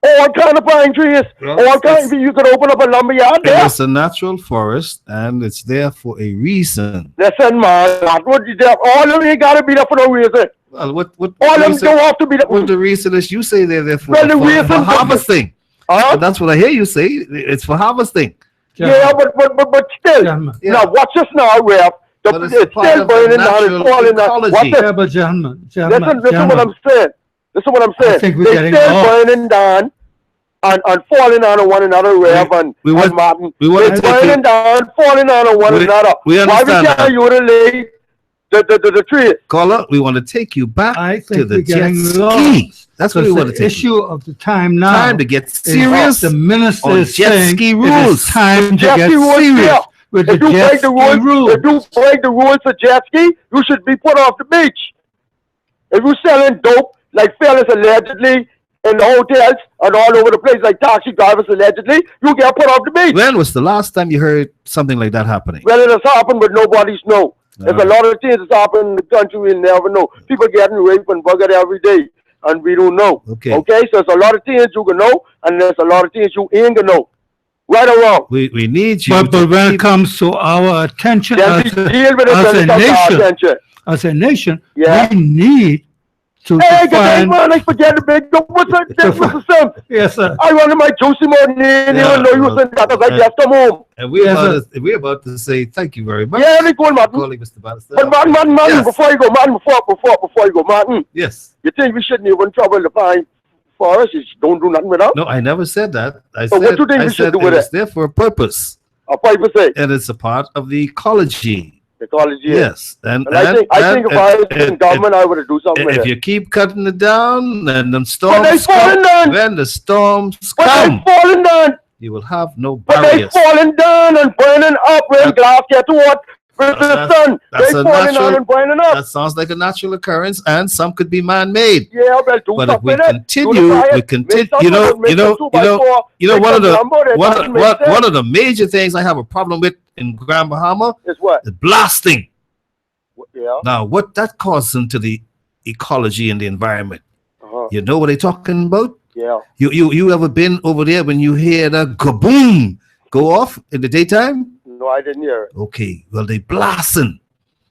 All kind of pine trees. Well, all kind. You could open up a lumberyard there. It's a natural forest, and it's there for a reason. Listen, man, all of them got to be there for no reason. Well, what all of them don't have to be there. What the reason is? You say they're there for, well, the reason for harvesting. And that's what I hear you say. It's for harvesting. Yeah, but still. Yeah. Now, watch this now, Ralph. It's still burning down. It's falling down. Yeah, but gentlemen, listen what I'm saying. Listen what I'm saying. They're still burning down and falling on one another, Rev and Martin. They're burning down, falling on one another. We understand. Why we can't utilate the trees? Caller, we want to take you back to the jet ski. That's what we want to take. The issue of the time now. Time to get serious. The minister on is jet saying ski rules. It's time to get serious with the jet ski rules. If you break the rules for jet ski, you should be put off the beach. If you're selling dope, like fellas allegedly in the hotels and all over the place, like taxi drivers allegedly, you get put off the beach. When was the last time you heard something like that happening? Well, it has happened, but nobody's know. There's a lot of things that's happening in the country we'll never know. People getting raped and buggered every day, and we don't know. Okay. So there's a lot of things you can know, and there's a lot of things you ain't gonna know. Right or wrong? We need you. But when it comes to our attention Then we deal with it as when a it comes to our nation, attention. as a nation, Yeah. we need to Hey, define. man, I forget the big. What's the Sam? Yes, sir. I wanted my juicy morning. Even know you was in that. I just come home. And we're Yes, about to say thank you very much. Yeah, they go, Martin. Calling Mr. Bannister. But Martin, Yes. before you go, Martin, before you go, Martin, Yes. you think we shouldn't even trouble to find forest? You don't do nothing without. No, I never said that. I So said, what do you think I we should said do it with was it? there for a purpose, A 5%. and it's a part of the ecology. Ecology. Yes, and And I think if I was in government, I would do something with if it. you keep cutting it down, and them But they storms falling come, down. when the storms But come, they falling down. you will have no But they barriers. falling down and burning up when That- glass get to what? With the That's- sun. that's They a falling natural- down and burning up. That sounds like a natural occurrence, and some could be man-made. Yeah, well, do But if something we with it. continue, Do the we fire, continue. make some You know, of it, make some 2x4, make one of some the lumber, that doesn't make sense. one of the major things I have a problem with in Grand Bahama Is what? is blasting. Yeah. Now, what that causes into the ecology and the environment? Uh-huh. You know what they're talking about? Yeah. You ever been over there when you hear that kaboom go off in the daytime? No, I didn't hear it. Okay, well they blasting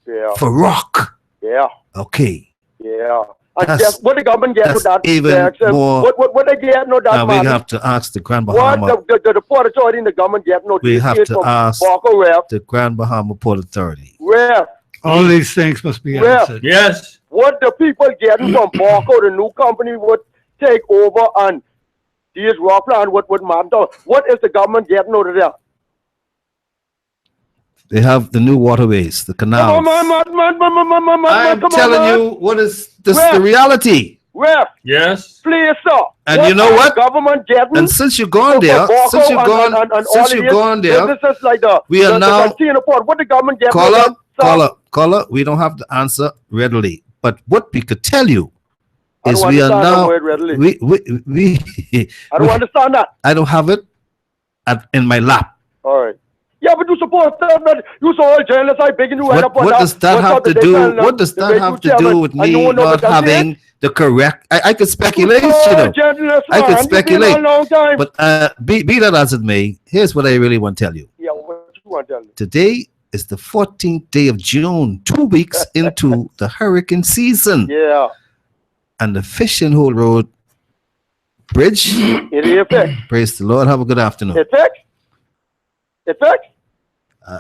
Yeah. for rock. Yeah. Okay, Yeah. And That's- guess what the government get that's with that? even tax? more- What they get? No, now that we man. have to ask the Grand What Bahama, the Port Authority and the government get? No, We have to ask- Barco Rep. the Grand Bahama Port Authority. Where? All these things must be Well, answered. Yes. What the people getting from Barco, the new company would take over and these rock plan what matter? What is the government getting out of there? They have the new waterways, the canals. I'm telling you what is this Where? the reality. Where? Yes. Please, sir. And you know is what? the government getting? And since you've gone there, since you've gone there, businesses like we are now- container port. What the government getting? caller, we don't have the answer readily. But what we could tell you I is don't we are understand that now word readily. we I don't understand that. I don't have it in my lap. All right. Yeah, but you suppose that you saw all journalists I begging you right up on What does that what's have up to the do? daytime, What does the that radio have to chairman, do with and me you know not what that is? having the correct? I could speculate, You you saw know. journalists, I could man. You've been speculate. a long time. But be that as it may, here's what I really want to tell you. Yeah, what you want to tell me? Today is the 14th day of June, 2 weeks into the hurricane season, Yeah, and the Fishing Hole Road Bridge. it is fixed. Praise the Lord. Have a good afternoon. It's fixed. It's fixed.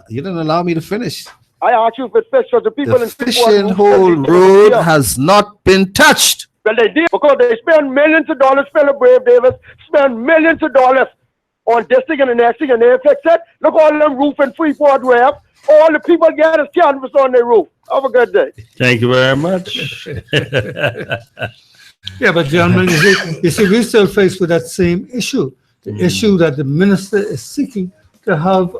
You didn't allow me to finish. I asked you if it's fixed, so the people The in Freeport Fishing who Hole said they Road didn't has not been touched. Well, they did because they spend millions of dollars. Philip Brave Davis spend millions of dollars on this thing and the next thing, and they fix it. Look, all them roof in Freeport Web. All the people get is canvas on their roof. Have a good day. Thank you very much. Yeah, but gentlemen, you see, we're still faced with that same issue. The issue that the minister is seeking to have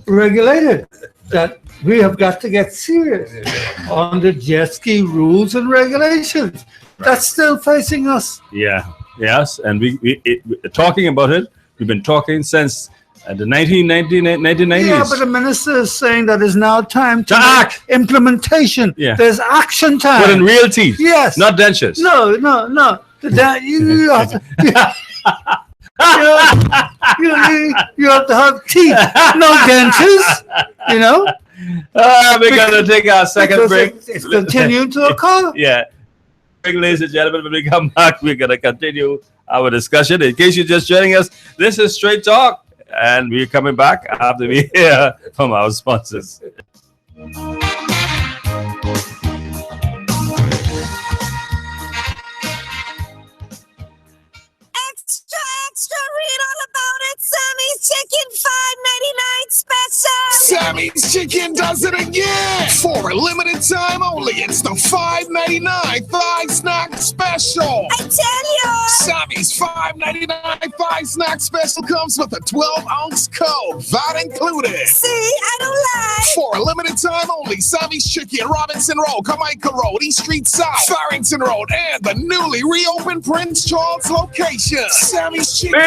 regulated, that we have got to get serious on the jet ski rules and regulations. That's still facing us. Yeah. Yes. And we talking about it. We've been talking since the 1990s. Yeah, but the minister is saying that it's now time to To act. make implementation. Yeah. There's action time. But in real teeth. Yes. Not dentures. No. You have to, you have to have teeth, no dentures, you know? We're going to take our second Because break. It's continuing to occur. Yeah. Ladies and gentlemen, when we come back, we're going to continue our discussion. In case you're just joining us, this is Straight Talk, and we're coming back after we hear from our sponsors. Extra, extra, read all about it. Sammy's Chicken $5.99 special. Sammy's Chicken does it again. For a limited time only, it's the $5.99 thigh snack special. I tell you. Sammy's $5.99 5 snack special comes with a 12-ounce Coke, VAT included. See, I don't lie. For a limited time only, Sammy's Chicken, Robinson Road, Carmichael Road, East Street South, Farrington Road, and the newly reopened Prince Charles location. Sammy's Chicken.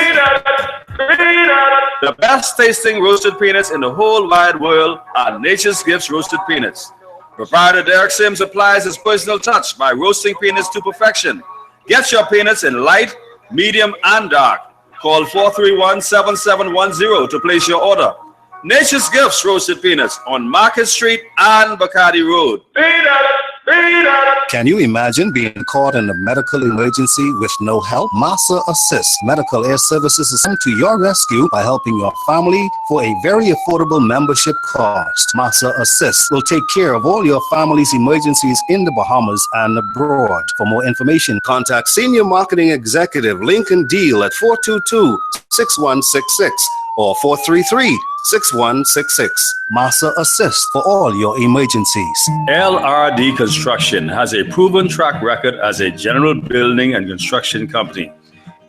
The best tasting roasted peanuts in the whole wide world are Nature's Gifts Roasted Peanuts. Proprietor Derek Sims applies his personal touch by roasting peanuts to perfection. Get your peanuts in light, medium, and dark. Call 431-7710 to place your order. Nature's Gifts Roasted Peanuts on Market Street and Bacardi Road. Can you imagine being caught in a medical emergency with no help? Massa Assist Medical Air Services is coming to your rescue by helping your family for a very affordable membership cost. Massa Assist will take care of all your family's emergencies in the Bahamas and abroad. For more information, contact Senior Marketing Executive Lincoln Deal at 422-6166 or 433-6166. Massa Assist for all your emergencies. LRD Construction has a proven track record as a general building and construction company.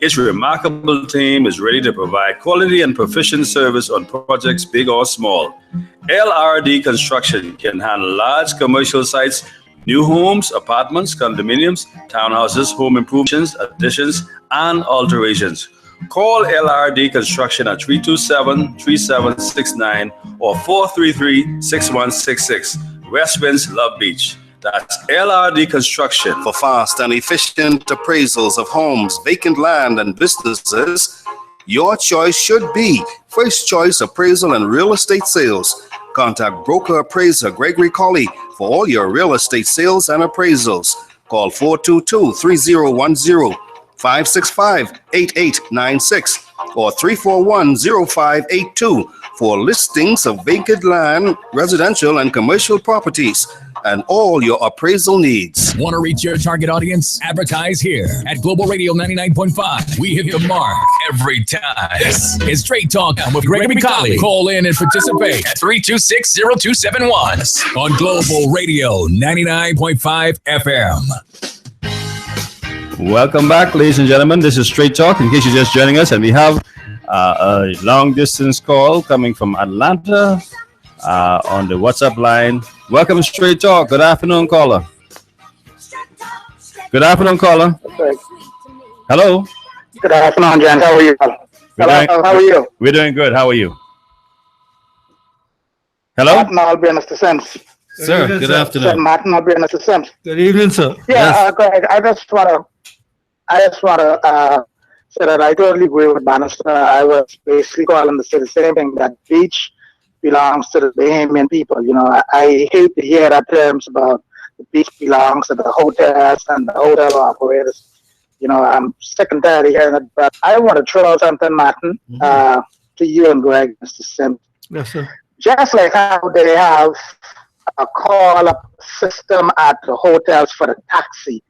Its remarkable team is ready to provide quality and proficient service on projects big or small. LRD Construction can handle large commercial sites, new homes, apartments, condominiums, townhouses, home improvements, additions, and alterations. Call LRD Construction at 327-3769 or 433-6166. West Winds, Love Beach. That's LRD Construction. For fast and efficient appraisals of homes, vacant land, and businesses, your choice should be First Choice Appraisal and Real Estate Sales. Contact broker appraiser Gregory Colley for all your real estate sales and appraisals. Call 422-3010. 565-8896 or 341-0582 for listings of vacant land, residential and commercial properties, and all your appraisal needs. Want to reach your target audience? Advertise here at Global Radio 99.5. We hit the mark every time. This is Straight Talk with Gregory Colley. Call in and participate at 326-0271 on Global Radio 99.5 FM. Welcome back, ladies and gentlemen. This is Straight Talk, in case you're just joining us, and we have a long-distance call coming from Atlanta on the WhatsApp line. Welcome to Straight Talk. Good afternoon, caller. Good afternoon, caller. Hello. Good afternoon, Jan. How are you? How are you? We're doing good. How are you? Hello? Martin Albion, Mr. Sims. Sir, good afternoon. Martin Albion, Mr. Sims. Good evening, sir. Yeah, Greg, I just want to say that I totally agree with Bannister. I was basically calling to say the same thing, that beach belongs to the Bahamian people. You know, I hate to hear that terms about the beach belongs to the hotels and the hotel operators. You know, I'm sick and tired of hearing it, but I want to throw out something, Martin, to you and Greg, Mr. Sims. Yes, sir. Just like how they have a call-up system at the hotels for the taxi,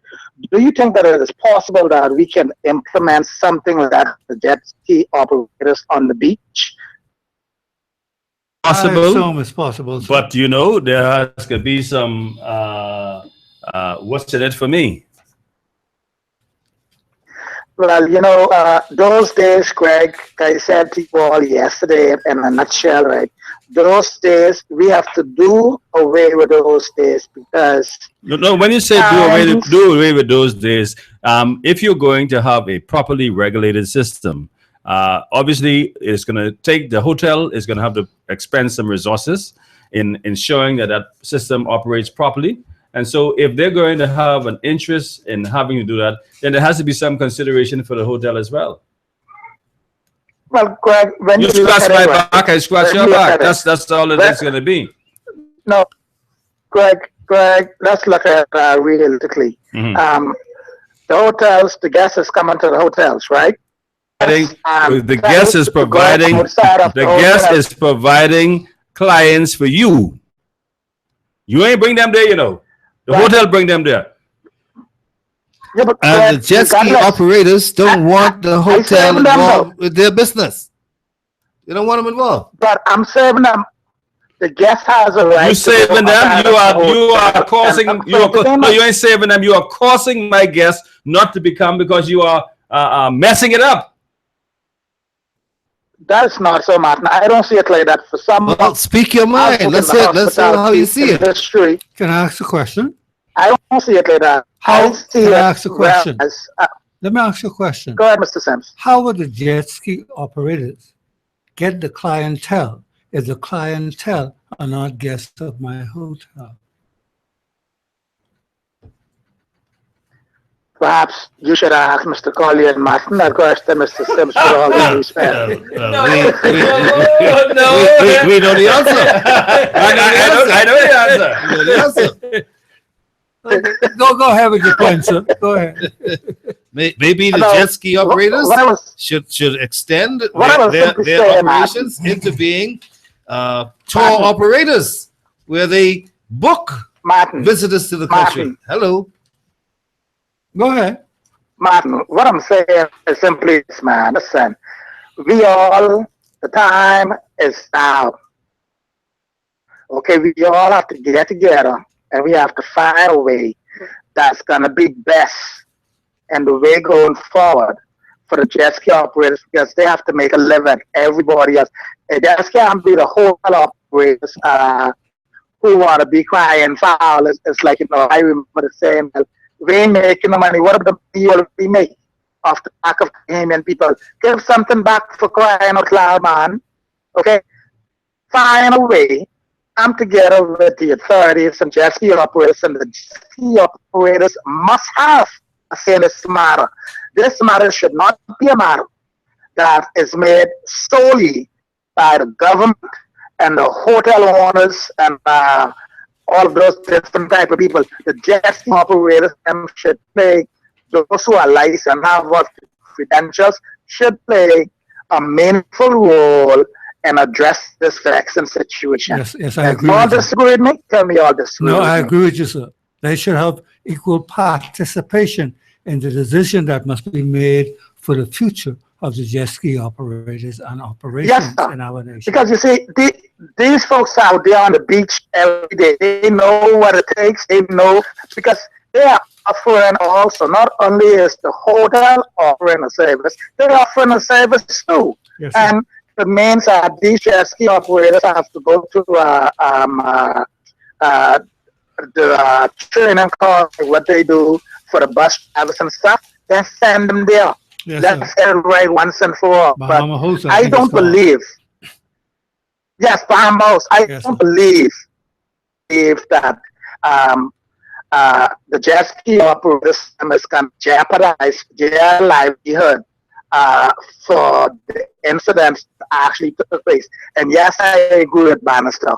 do you think that it is possible that we can implement something like that for jet ski operators on the beach? Possible. I assume it's possible, sir. But you know, there has to be some what's in it for me. Well, you know, those days, Greg, I said to you all yesterday in a nutshell, right? Those days, we have to do away with those days because... No, when you say do away with those days, if you're going to have a properly regulated system, obviously it's going to take, the hotel is going to have to expend some resources in ensuring that that system operates properly. And so if they're going to have an interest in having to do that, then there has to be some consideration for the hotel as well. Well, Greg, when you scratch my back, I scratch your back. That's all it is going to be. No, Greg, let's look at it realistically. The hotels, the guests is coming to the hotels, right? The guest is providing. The guest is providing clients for you. You ain't bring them there, you know. The hotel bring them there. Yeah, but and the jet ski operators don't want the hotel involved with their business. They don't want them involved. But I'm serving them. The guest has a right. You saving them? You are causing. No, you ain't saving them. You are causing my guests not to become because you are messing it up. That's not so, Martin. I don't see it like that. For some, Well, speak your mind. Let's hear how you see it. History, Can I ask a question? I don't see it like that. How? I see Can I it ask a question? as, Let me ask you a question. go ahead, Mr. Sims. How would the jet ski operators get the clientele if the clientele are not guests of my hotel? Perhaps you should ask Mr. Collier and Martin that question, Mr. Sims, for all due respect. We know the answer. I know the answer. Go ahead with your point, sir. Go ahead. Maybe the jet ski operators should extend their operations into being tour operators, where they book visitors to the country. Hello. Go ahead. Martin, what I'm saying is simply this, man. Listen, the time is now. Okay, we all have to get together and we have to find a way that's going to be best and the way going forward for the jet ski operators, because they have to make a living. Everybody else. It just can't be the whole operators who want to be crying foul. It's like, I remember the saying, we ain't making the money. What about the money we make off the back of Bahamian people? Give something back for crying out loud, man. Okay? Find a way. I'm together with the authorities and jet ski operators, and the jet ski operators must have a say in this matter. This matter should not be a matter that is made solely by the government and the hotel owners and all of those different type of people. The jet ski operators should play, those who are licensed and have what credentials should play a meaningful role and address this vexing situation. Yes, I agree. You all disagree with me? Tell me you all disagree. No, with I me. agree with you, sir. They should have equal participation in the decision that must be made for the future of the jet ski operators and operations in our nation. Because you see, these folks out there on the beach every day, they know what it takes. They know, because they are offering also, not only is the hotel offering a service, they're offering a service too. Yes, and it means that these jet ski operators have to go to the training course, what they do for the bus drivers and stuff, then send them there. Yes, Let's get it right once and for all. But Bahamas, I don't believe. Yes, Bahamas. I don't believe that the jet ski operators is going to jeopardize their livelihood for the incidents that actually took place. And yes, I agree with Bannister.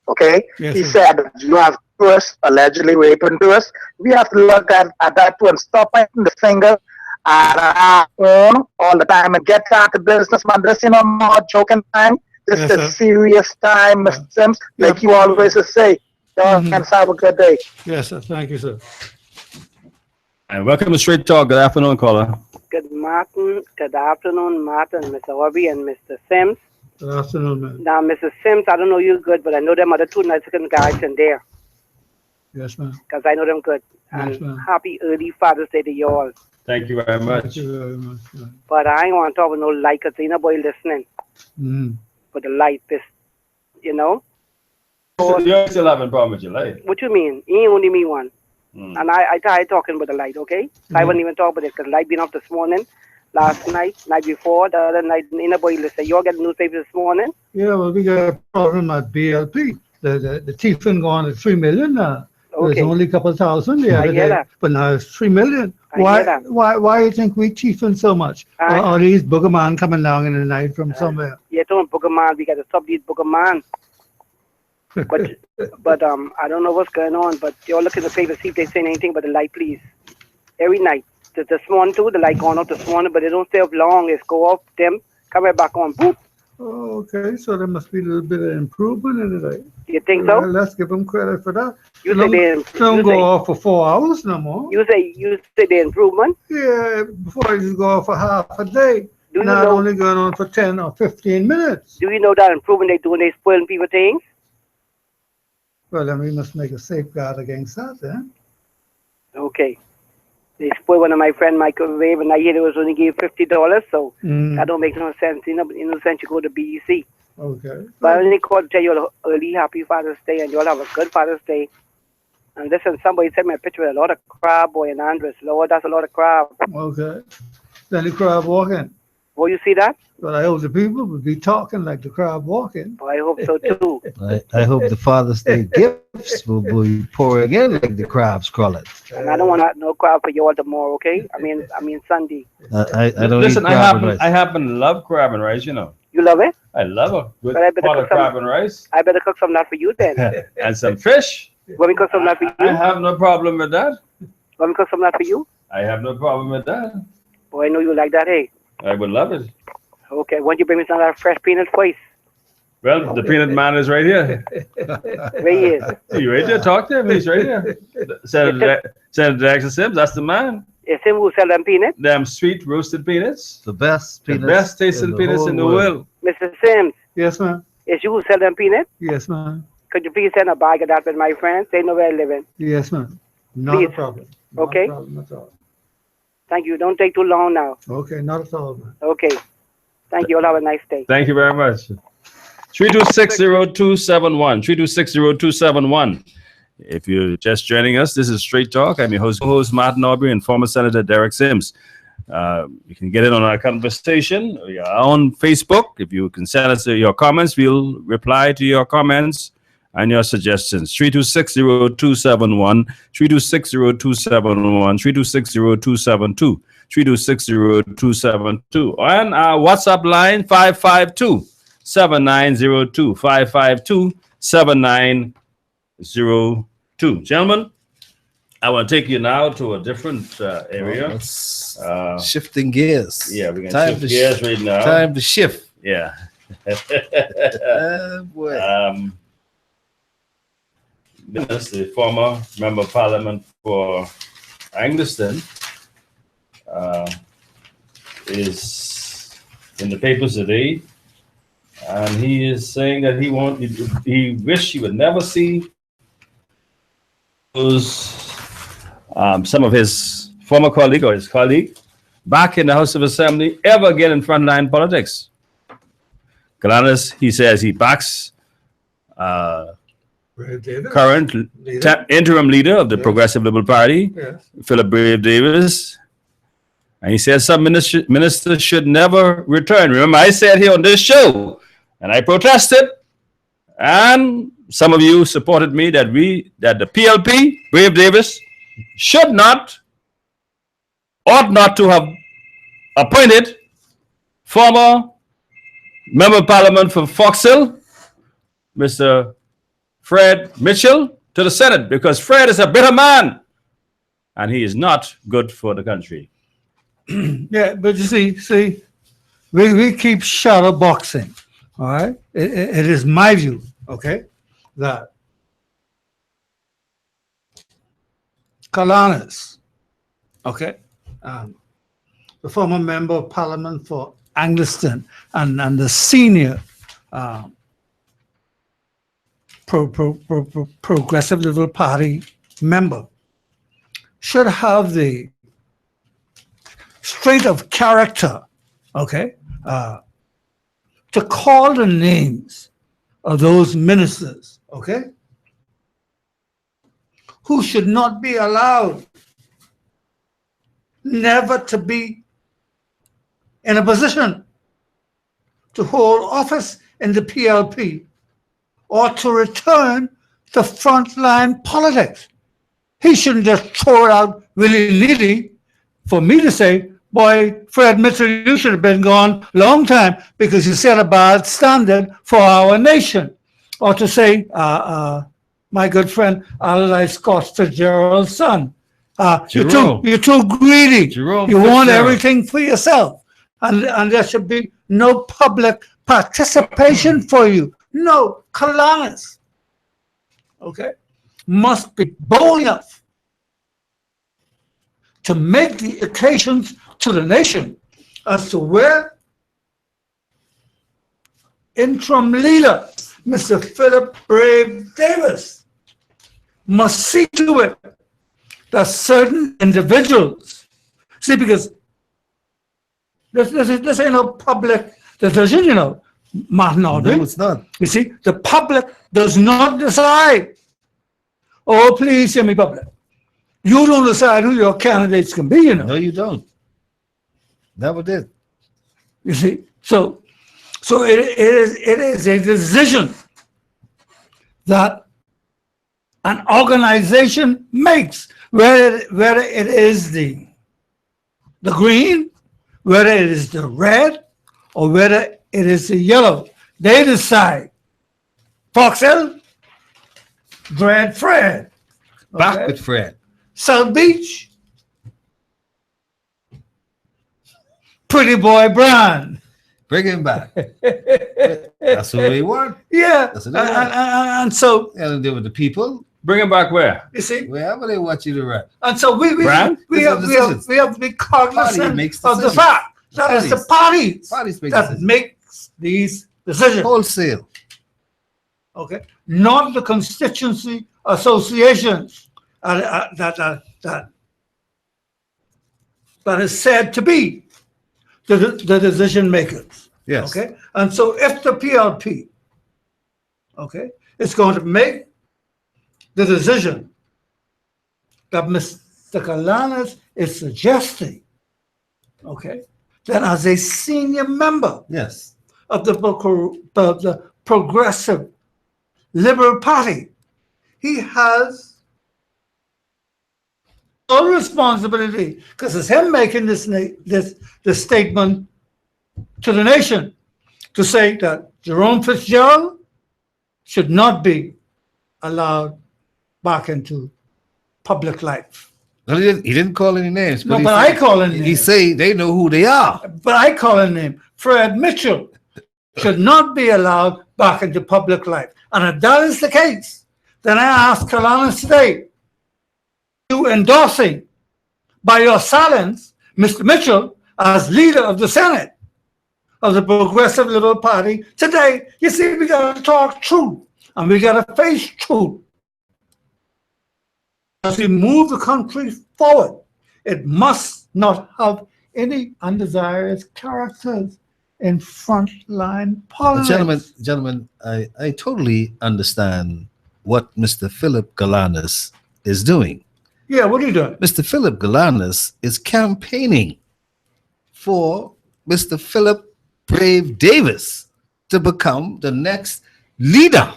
Okay? Yes, he sir. said that you have tourists allegedly raping tourists. We have to look at that too and stop pointing the finger at our own all the time and get out to business, man. This, not joking time. This Yes, is sir. a serious time, Mr. Sims. Like you always say. Y'all can have a good day. Yes, sir. Thank you, sir. And welcome to Straight Talk. Good afternoon, caller. Good afternoon, Martin, Mr. Hobby, and Mr. Sims. Good afternoon, man. Now, Mr. Sims, I don't know you good, but I know them other two Mexican guys in there, Yes, ma'am. because I know them good. Yes, And ma'am. happy early Father's Day to you all. Thank you very much. Thank you very much. Man. But I ain't want to talk with no light, because ain't nobody listening. Mm. But the light, this, You still having a problem with your light. What you mean? He ain't only me one. Mm. And I tried talking with the light, okay? I wouldn't even talk about it, because light been off this morning, last night, night before, the other night, ain't nobody listen. You all get the newspaper this morning? Yeah, well, we got a problem at BLP. The Tiefin gone at 3 million now. Okay. There's only a couple thousand the I other hear day, that. but now it's 3 million. I hear that. Why you think we Tiefin so much? I- Or these boogerman coming down in the night from somewhere? Yeah, don't Boogerman, we got to stop these Boogerman. But I don't know what's going on, but y'all look at the paper, see if they saying anything about the light, please. Every night. This morning too, the light gone off this morning, but they don't stay up long. It's go off, them, come right back on, boop. Oh, okay, so there must be a little bit of improvement in it. Eh? You think so? Well, let's give them credit for that. You say don't, they don't you go say- off for 4 hours no more. You say the improvement? Yeah, before you just go off for half a day. Do you Not know- only going on for 10 or 15 minutes. Do you know that improvement they doing? They spoiling people things. Well, then we must make a safeguard against that, then. Okay. They spoiled one of my friend microwave, and I hear they was only give $50, so that don't make no sense. In no sense you go to BEC. Okay. But I only called to tell you all early happy Father's Day, and you all have a good Father's Day. And listen, somebody sent me a picture with a lot of crab, boy, in Andres. Lord, that's a lot of crab. Okay. Then the crab walking. Will you see that? But I hope the people will be talking like the crab walking. Oh, I hope so too. I hope the Father's Day gifts will be pouring in like the crabs crawling. And I don't want no crab for you all tomorrow, okay? I mean Sunday. I don't Listen, eat crab and rice. I happen to love crab and rice, you know. You love it? I love a good But I better pot of cook some- crab and rice. I better cook some that for you then. And some fish. Want me to cook some that for you? I have no problem with that. Want me to cook some that for you? I have no problem with that. Boy, I know you like that, hey? I would love it. Okay, why don't you bring me some of that fresh peanut first? Well, the peanut man is right here. Where he is? You right there? Talk to him. He's right here. Senator Jackson Sims, that's the man. It's him who sell them peanuts? Them sweet roasted peanuts. The best The peanuts. best tasting peanuts in the world. Mr. Sims, Yes, ma'am. it's you who sell them peanuts? Yes, ma'am. Could you please send a bag of that with my friends? They know where I live in. Yes, ma'am. Not Please. a problem. Not Okay. a problem at all. Thank you. Don't take too long now. Okay, not at all, ma'am. Okay. Thank you. All have a nice day. Thank you very much. 3260271. 3260271. If you're just joining us, this is Straight Talk. I'm your host Martin Aubrey, and former Senator Derek Sims. You can get in on our conversation. We are on Facebook. If you can send us your comments, we'll reply to your comments and your suggestions. 3260271, 3260271, 3260272, 3260272. And our WhatsApp line 552-7902, 552-7902. Gentlemen, I want to take you now to a different area. Shifting gears. Yeah, we're going to shift gears right now. Time to shift. Yeah. Boy. This the former member of parliament for Angliston is in the papers today, and he is saying that he wished he would never see those some of his former colleague or his colleague back in the House of Assembly ever again in frontline politics. Galanis, he says he backs current interim leader of the Progressive Liberal Party, Philip Brave Davis. And he says some ministers should never return. Remember, I said here on this show, and I protested, and some of you supported me that the PLP, Brave Davis, ought not to have appointed former member of parliament for Fox Hill, Mr. Fred Mitchell, to the Senate, because Fred is a bitter man and he is not good for the country. Yeah, but you see, we keep shadow boxing, all right? It is my view, okay, that Kalanis, okay, the former member of parliament for Angliston and the senior Progressive Liberal Party member should have the strength of character, okay, to call the names of those ministers, okay, who should not be allowed never to be in a position to hold office in the PLP or to return to frontline politics. He shouldn't just throw it out willy-nilly for me to say, boy, Fred Mitchell, you should have been gone a long time because you set a bad standard for our nation. Or to say, my good friend, Allied Scott Fitzgerald's son, you're too greedy. Jerome You want Fitzgerald. everything for yourself. And there should be no public participation for you. No, Kalanis, okay, must be bold enough to make the occasions to the nation as to where interim leader, Mr. Philip Brave Davis, must see to it that certain individuals, see, because this ain't no public decision, you know, Martin Audrey. No, it's not. You see, the public does not decide. Oh, please hear me, public. You don't decide who your candidates can be, you know. No, you don't. Never did. You see, so it is a decision that an organization makes, whether it is the green, whether it is the red, or whether it is the yellow. They decide. Foxhill, Dread Fred. Back Okay. with Fred. South Beach, Pretty Boy Brown. Bring him back. That's who they want. Yeah, That's what they want. and so And deal with the people Bring him back where? you see, wherever they want you to run. and so we Brand? have to be cognizant makes of the decisions. fact that it's the parties Parties make that decisions. makes these decisions. Wholesale. Okay, not the constituency associations that is said to be the decision makers. Yes. Okay, and so if the PLP, okay, is going to make the decision that Mr. Galanis is suggesting, okay, that as a senior member Yes. of the Progressive Liberal Party, he has full responsibility, because it's him making this statement to the nation, to say that Jerome Fitzgerald should not be allowed back into public life. No, he didn't call any names. No, he but said- I call him He names. say they know who they are. But I call his name. Fred Mitchell should not be allowed back into public life. And if that is the case, then I ask Galanis today, you endorsing by your silence Mr. Mitchell as leader of the Senate of the Progressive Liberal Party today. You see, we got to talk truth and we got to face truth. As we move the country forward, it must not have any undesirous characters in frontline politics. Gentlemen, I totally understand what Mr. Philip Galanis is doing. Yeah, what are you doing? Mr. Philip Galanis is campaigning for Mr. Philip Brave Davis to become the next leader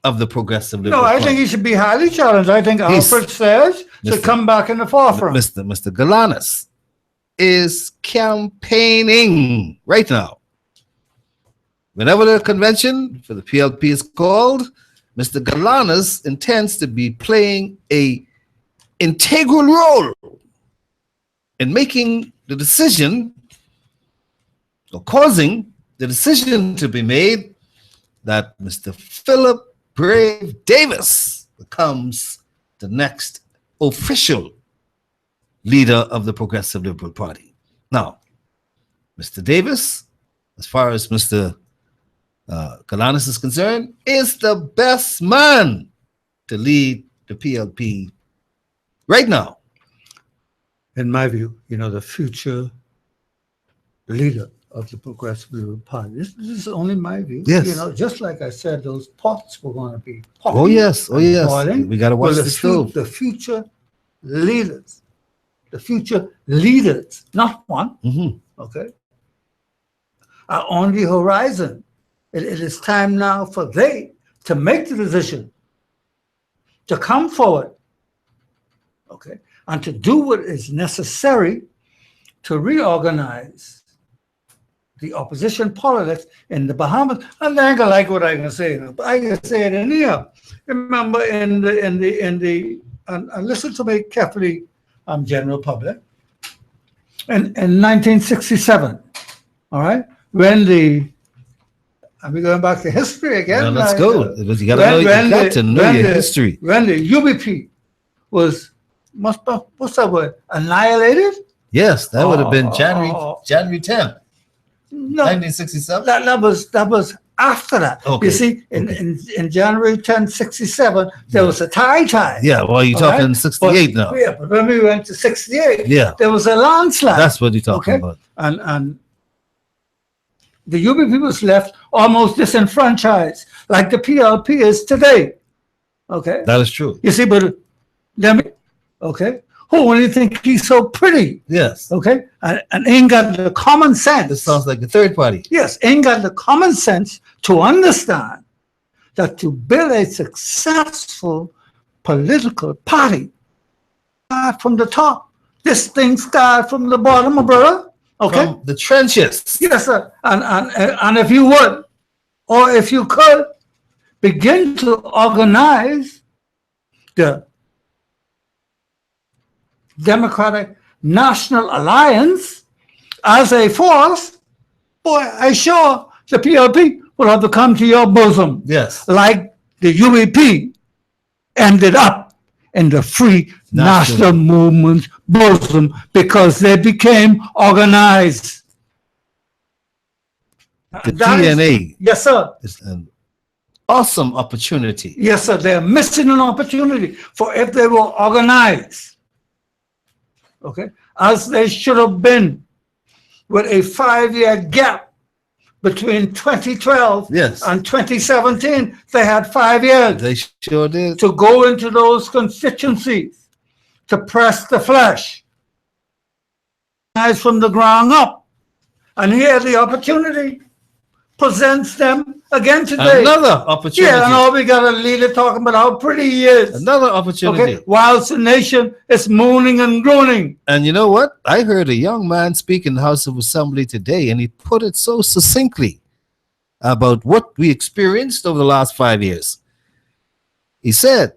of the Progressive Liberal No, I Party. think he should be highly challenged. I think He's- Alfred Sayers should Mr. come back in the forefront. Mr. Galanis is campaigning right now. Whenever the convention for the PLP is called, Mr. Galanis intends to be playing a integral role in making the decision or causing the decision to be made that Mr. Philip Brave Davis becomes the next official leader of the Progressive Liberal Party. Now, Mr. Davis, as far as Mr. Galanis is concerned, is the best man to lead the PLP right now. In my view, the future leader of the Progressive Liberal Party. This is only my view. Yes. Just like I said, those pots were going to be popping. Oh yes, boiling. we got to watch Well, the stove. The future leaders, not one, Mhm. okay, are on the horizon. It is time now for they to make the decision to come forward, okay, and to do what is necessary to reorganize the opposition politics in the Bahamas. And they ain't gonna like what I can say, but I can say it in here. Remember, and listen to me carefully, general public. In 1967, all right, when are we going back to history again? Now, let's go. You got to know when your the- history. When the UBP was, what's that word, annihilated? Yes, that would have been January Oh. 10th, No, 1967. that was after that. Okay. You see, in January 1067, there was a tide. Yeah, well, you're All right? talking 68 now. Yeah, but when we went to 68, Yeah. there was a landslide. That's what you're talking Okay. about. And the UBP was left almost disenfranchised, like the PLP is today. Okay. That is true. You see, but then, okay, who when you think he's so pretty, Yes. okay, and ain't got the common sense. This sounds like the third party. Yes, ain't got the common sense to understand that to build a successful political party, start from the top. This thing start from the bottom, my brother. Okay. From the trenches. Yes, sir. And if you would, or if you could, begin to organize the Democratic National Alliance as a force, boy, I sure the PLP will have to come to your bosom. Yes. Like the UAP ended up in the Free National Movement's bosom because they became organized. The That is- TNA yes, sir. is an awesome opportunity. Yes, sir. They're missing an opportunity for if they were organized, okay, as they should have been, with a 5-year gap between 2012 Yes. and 2017. They had 5 years They sure did. to go into those constituencies, to press the flesh, from the ground up. And here the opportunity presents them again today. Another opportunity. Yeah, and all we got a leader talking about how pretty he is. Another opportunity. Okay, whilst the nation is moaning and groaning. And you know what? I heard a young man speak in the House of Assembly today, and he put it so succinctly about what we experienced over the last 5 years. He said,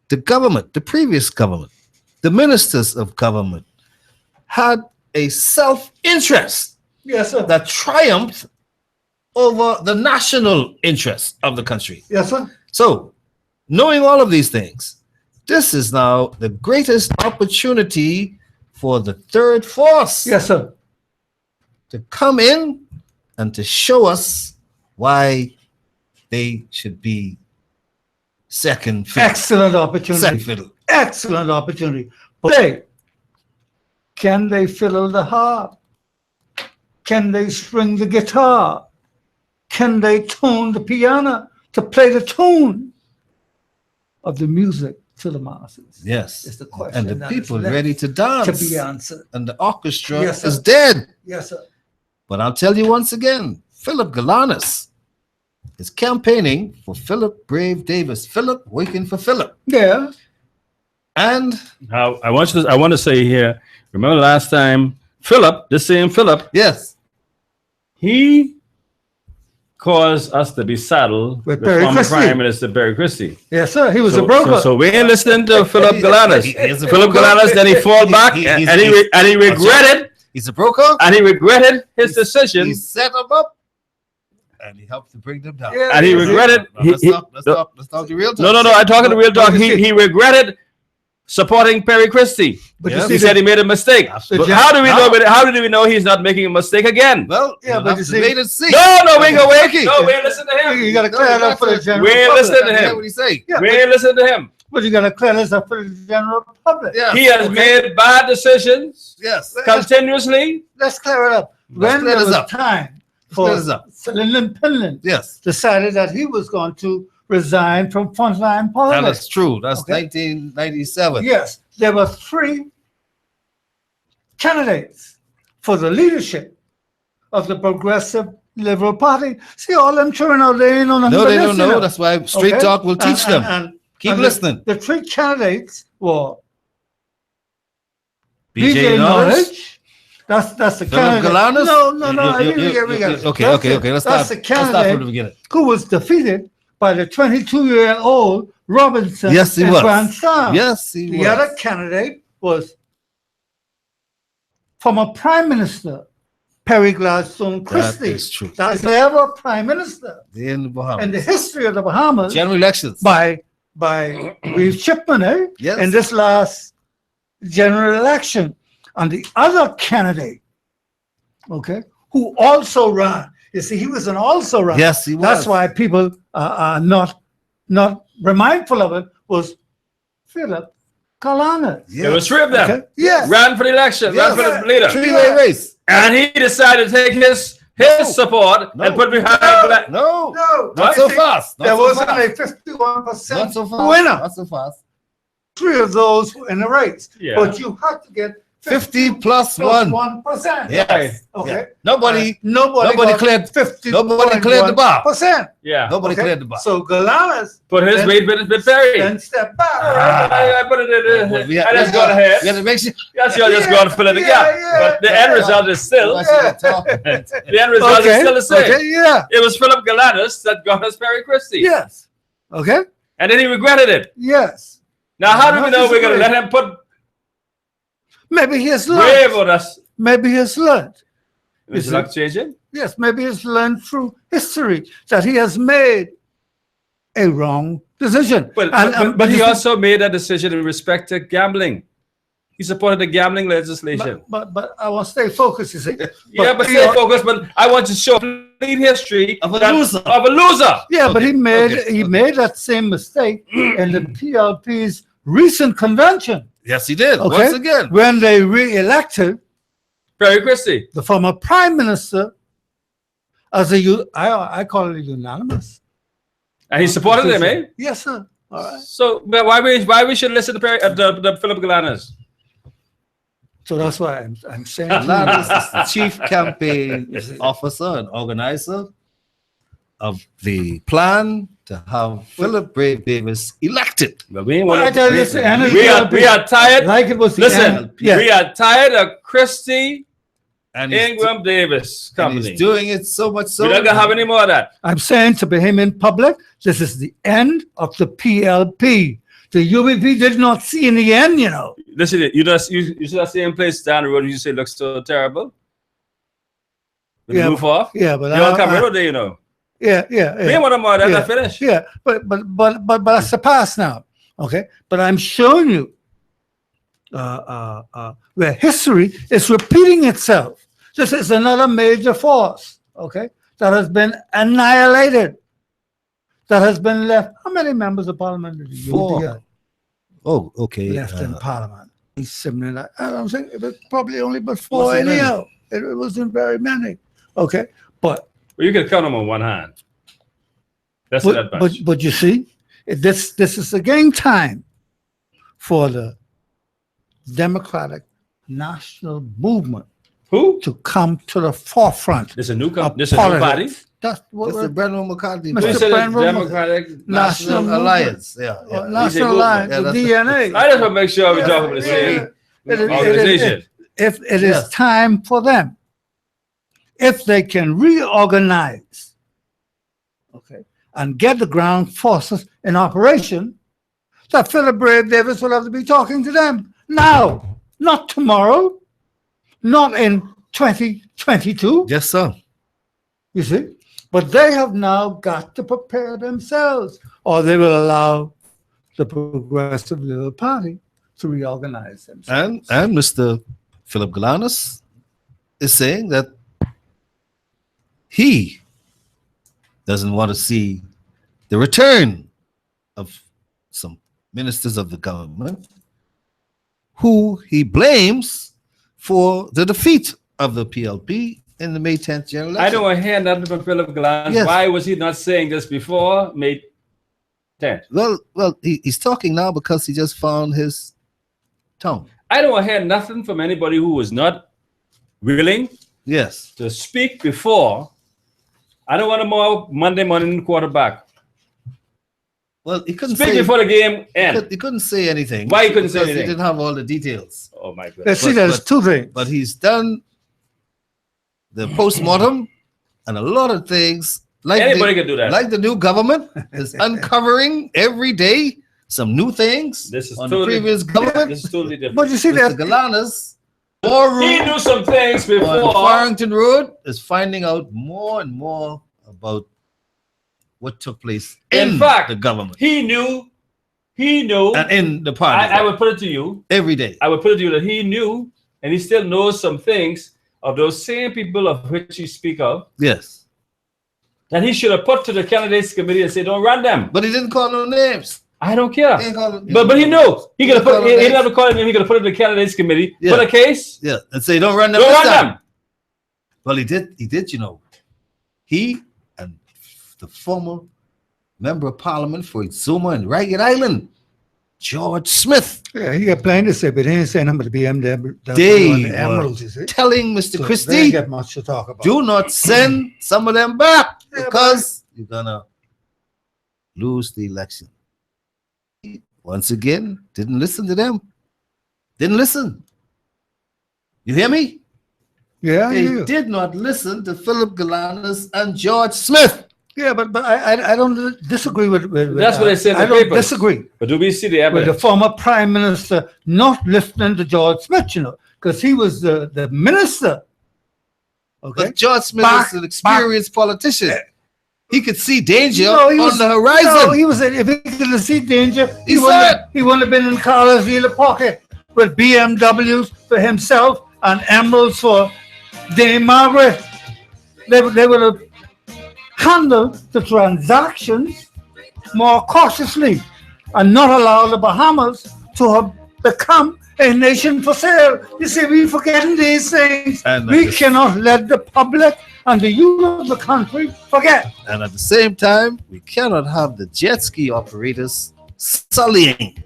the government, the previous government, the ministers of government had a self-interest Yes, sir. that triumphed over the national interest of the country. Yes, sir. So, knowing all of these things, this is now the greatest opportunity for the third force Yes, sir. to come in and to show us why they should be second fiddle. Excellent opportunity. Second fiddle. Excellent opportunity. But hey, can they fiddle the harp? Can they string the guitar? Can they tune the piano to play the tune of the music to the masses? Yes. Is the question And the that is people left ready to dance. to be answered. And the orchestra Yes, sir. is dead. Yes, sir. But I'll tell you once again, Philip Galanis is campaigning for Philip Brave Davis. Philip waiting for Philip. Yeah. And Now, I want to say here, remember last time, Philip, this same Philip, yes, he caused us to be saddled With with Barry former Christie. Prime Minister Barry Christie. Yes, sir. He was a broker. So we ain't listening to Philip Galanis. He's a Philip broker. Galanis, then he fall back, He's- and he regretted, he's a broker. and he regretted his decision, He set them up and he helped to bring them down. Yeah, and he yes, sir. regretted. Let's talk the real talk. No. I'm talking the real talk. But you see- He regretted supporting Perry Christie. But Yes. you He see, said he made a mistake. Absolutely. But how do we know? How do we know he's not making a mistake again? Well, Yeah, you'll but have you to see- wait and see. No, we ain't gonna wait. Okay. No, we ain't listen to him. you got to clear it up for the general We ain't public. listening to Hear him. what he say? Yeah, We ain't listen to him. but you got to clear this up for the general public. Yeah. He has made bad decisions Yes. continuously. Let's clear it up. Let's When clear there this was up. time clear for this up. Lyndon Pinland Yes. decided that he was going to resign from frontline That politics. is true. That's Okay. 1997. Yes, there were 3 candidates for the leadership of the Progressive Liberal Party. See, all them children out there ain't know nothing No, but they this, don't you know. That's why Straight Okay? Talk will teach them. Keep and listening. The 3 candidates were BJ Norris. That's the Philip candidate. Galanis? No. We got it. Okay. Let's That's start. the Let's start candidate from the beginning. who was defeated by the 22-year-old Robinson Yes, he in was. Grand Slam. Yes, he The was. other candidate was former Prime Minister Perry Gladstone Christie. is true. That's never Prime Minister In the Bahamas. in the history of the Bahamas General elections. by Reeve Chipman, Yes. in this last general election. And the other candidate, okay, who also ran, You see, he was an also ran. Yes, he was. That's why people are not remindful of it. Was Philip Galanis. Yeah. There was three of them. Okay. Yes. Ran for the election, ran for the leader. Three-way race. And he decided to take his support and put behind No. No, Not so fast. Not there so was fast. only 51% Not so fast. winner. Not so fast. Three of those were in the race. Yeah. But you had to get 50 plus plus 1. 1%. Yes. Okay. Yeah. Nobody Nobody got cleared 50. nobody cleared the bar. Yeah. Nobody cleared the bar. So Galanis Put his then- weight with Perry. then step back. I put it in. We I just had- got ahead. we had to make sure. Yes, you're just going to fill in the gap. Yeah. But the end result is still, the end result is still the same. Okay, yeah. It was Philip Galanis that got us Perry Christie. Yes. Okay. And then he regretted it. Yes. Now, how do I'm we not know we're going to let disagreeing. him put Maybe he has brave learned. on us? Maybe he has learned. Is see? luck changing? Yes, maybe he's learned through history that he has made a wrong decision. But, And- but he you see- also made a decision in respect to gambling. He supported the gambling legislation. But I want to stay focused, you see. Yeah, but you stay know, focused. But I want to show complete history Of a that- loser. Of a loser. Yeah, but he made okay. made that same mistake in the PLP's recent convention. Yes, he did. Okay, Once again. when they re-elected Perry Christie. the former prime minister as I call it unanimous. And he supported him, eh? Yes, sir. All right. So but why we should listen to Perry, the Philip Galanis? So that's why I'm saying. Galanis is the chief campaign officer and organizer of the plan to have Philip Brave Davis elected. But we ain't Well, I want tell you, it's the end of we PLP. are tired. Like it was the Listen, end. Yeah. we are tired of Christie And he's, Ingram Davis and company. he's doing it so much so. We're not gonna have any more of that. I'm saying to him in public, this is the end of the PLP. The UBP did not see in the end, you know. Listen, you see that same place down the road you say looks so terrible. When you Yeah, move off. Yeah, but You all come right there, you know. yeah. We ain't want more of that. Yeah. Not finished. Yeah, but that's the past now. Okay, but I'm showing you where history is repeating itself. This is another major force. Okay, that has been annihilated. That has been left. How many members of parliament did the 4. UDL Oh, okay. left in parliament? Similar. I don't think it was probably only but 4 Wasn't many. anyhow. It wasn't very many. Okay, but Well, you can count them on one hand. That's that much. but you see, this is again time for the Democratic National Movement Who? to come to the forefront. This a new of this a new party. politics. That's what That's the Brennan McCarthy Mr. Who said Brandon it's Roman- Democratic? National Movement. Alliance. Yeah. National movement. Alliance, Yeah, the that's DNA. I just want to make sure we're talking about the same organization. If it is Yes. time for them, if they can reorganize, okay, and get the ground forces in operation, that Philip Brave Davis will have to be talking to them now, not tomorrow, not in 2022. Yes, sir. You see? But they have now got to prepare themselves, or they will allow the Progressive Liberal Party to reorganize themselves. And Mr. Philip Galanis is saying that he doesn't want to see the return of some ministers of the government who he blames for the defeat of the PLP in the May 10th general election. I don't want to hear nothing from Philip Galanis. Yes. Why was he not saying this before May 10th? Well, he's talking now because he just found his tongue. I don't want to hear nothing from anybody who was not willing Yes. to speak before. I don't want a more Monday morning quarterback. Well, he couldn't Speak say before the game ends. he couldn't say anything. Why he couldn't say because anything? He didn't have all the details. Oh my Let's goodness. see, there's but- two things. But he's done the postmortem and a lot of things. Like Anybody can do that. Like the new government is uncovering every day some new things This is on totally- the previous government. This is totally different. But you see Mr. that Galanis, war He room knew some things on before. Farrington Road is finding out more and more about what took place In in fact, the government He knew. and in the party I would put it to you. every day. I would put it to you that he knew, and he still knows some things of those same people of which you speak of, Yes. that he should have put to the candidates committee and say, don't run them. But he didn't call no names. I don't care. He didn't call no- But he knows. He could have put, call no he names. didn't have to call him, he could have put it in the candidates committee, Yeah. put a case, Yeah, and say don't run them. don't this run time. them. Well, he did, you know. He and the former member of parliament for Exuma and Ragged Island, George Smith, Yeah, he got plenty to say, but he ain't saying nothing about the BMW. they on the were emeralds, you see. telling Mr. So they Christie, ain't got much to talk about. do not send some of them back Yeah, because you're gonna lose the election. Once again, didn't listen to them. Didn't listen. You hear me? Yeah, I They hear you. did not listen to Philip Galanis and George Smith. Yeah, but I don't disagree with That's what they say in the I don't papers. disagree But do we see the with the evidence? former prime minister not listening to George Smith, you know, because he was the minister. Okay. But George Smith Back- is an experienced politician. He could see danger No, he on was the horizon. No, he was. If he could see danger, He said- he wouldn't have been in Carlsville pocket with BMWs for himself and emeralds for Dame Margaret. They would have handled the transactions more cautiously and not allow the Bahamas to have become a nation for sale. You see, we forgetting these things. And We cannot let the public and the youth of the country forget. And at the same time, we cannot have the jet ski operators sullying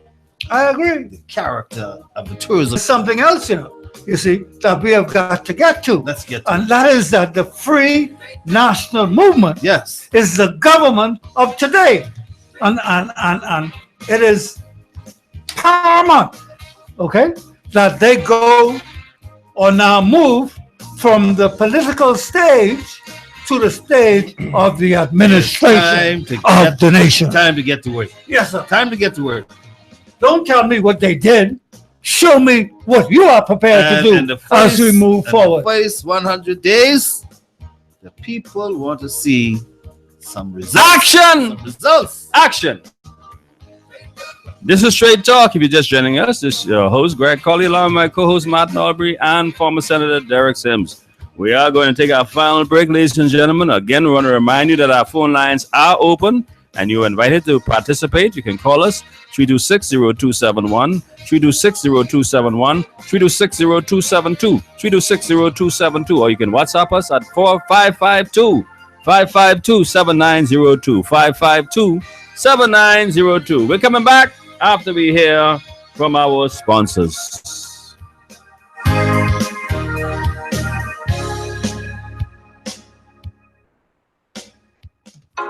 I agree. the character of the tourism. There's something else, you know, you see, that we have got to get to. Let's get to And that is that the free national movement Yes. is the government of today. And it is paramount, okay, that they go or now move from the political stage to the stage of the administration of the nation. Time to get to work. Yes, sir. Time to get to work. Don't tell me what they did. Show me what you are prepared to in do the as we first- move in forward. The first 100 days, the people want to see some results. Action! Some results. Action! This is Straight Talk. If you're just joining us, this is your host, Greg Colley, along with my co-host, Martin Albury, and former Senator Derek Sims. We are going to take our final break, ladies and gentlemen. Again, we want to remind you that our phone lines are open, and you're invited to participate. You can call us 326-0271, 326-0271, 326-0272, 326-0272, or you can WhatsApp us at 552-7902, 552-7902. We're coming back after we hear from our sponsors.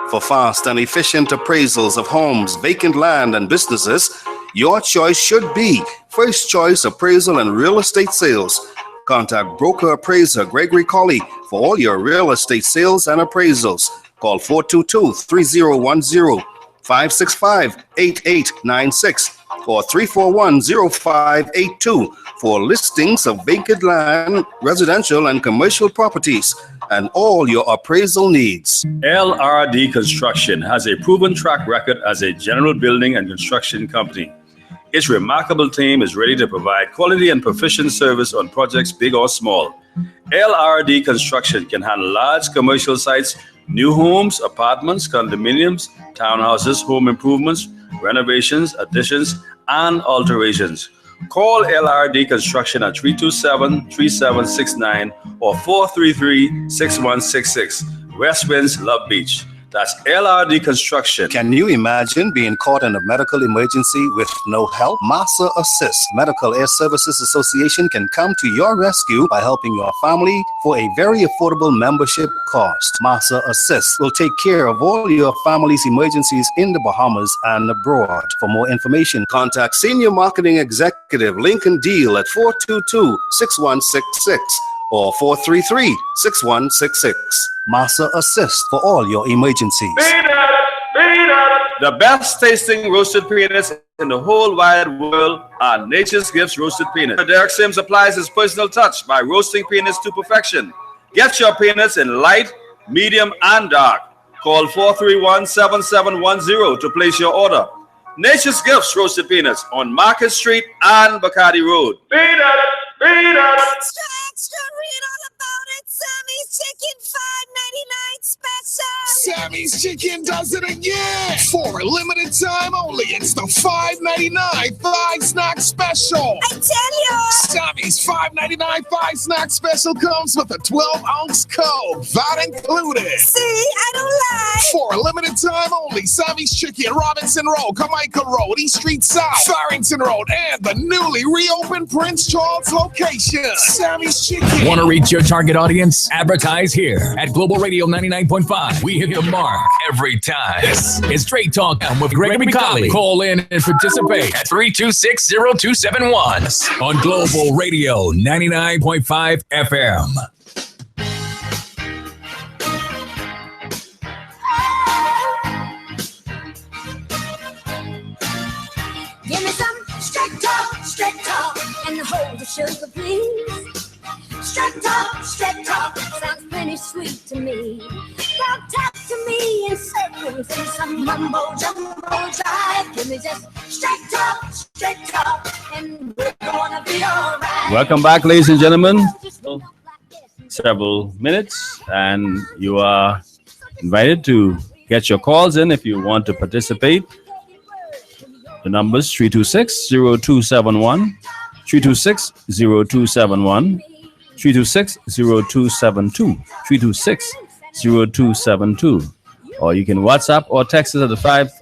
For fast and efficient appraisals of homes, vacant land, and businesses, your choice should be First Choice Appraisal and Real Estate Sales. Contact broker appraiser Gregory Colley for all your real estate sales and appraisals. Call 422-3010, 565-8896, or 341-0582 for listings of vacant land, residential and commercial properties, and all your appraisal needs. LRD Construction has a proven track record as a general building and construction company. Its remarkable team is ready to provide quality and proficient service on projects big or small. LRD Construction can handle large commercial sites, new homes, apartments, condominiums, townhouses, home improvements, renovations, additions, and alterations. Call LRD Construction at 327-3769 or 433-6166. West Winds, Love Beach. That's LRD Construction. Can you imagine being caught in a medical emergency with no help? Massa Assist Medical Air Services Association can come to your rescue by helping your family for a very affordable membership cost. Massa Assist will take care of all your family's emergencies in the Bahamas and abroad. For more information, contact Senior Marketing Executive Lincoln Deal at 422-6166 or 433-6166. Massa Assist for all your emergencies. The best tasting roasted peanuts in the whole wide world are Nature's Gifts roasted peanuts. Derek Sims applies his personal touch by roasting peanuts to perfection. Get your peanuts in light, medium, and dark. Call 431-7710 to place your order. Nature's Gifts roasted peanuts on Market Street and Bacardi Road. Extra, extra, read all about it. Sammy's Chicken, $5.99 special. special. Sammy's Chicken does it again. For a limited time only, it's the $5.99 thigh snack special. I tell you. Sammy's $5.99 thigh snack special comes with a 12-ounce Coke, that included. See, I don't lie. For a limited time only, Sammy's Chicken, Robinson Road, Carmichael Road, East Street South, Farrington Road, and the newly reopened Prince Charles location. Sammy's Chicken. Want to reach your target audience? Advertise here at Global Radio 99.5. We hit the mark every time. This is Straight Talk with Gregory Colley. Call in and participate at 326-0271 on Global Radio 99.5 FM. Give me some straight talk, and hold the sugar, please. Straight talk, sounds pretty sweet to me. Talk to me in circles and some mumbo jumbo jive. Give me just straight talk, and we're gonna be alright. Welcome back, ladies and gentlemen. Several minutes, and you are invited to get your calls in if you want to participate. The numbers 326-0271, 326-0271, 326-0272, 326-0272. Or you can WhatsApp or text us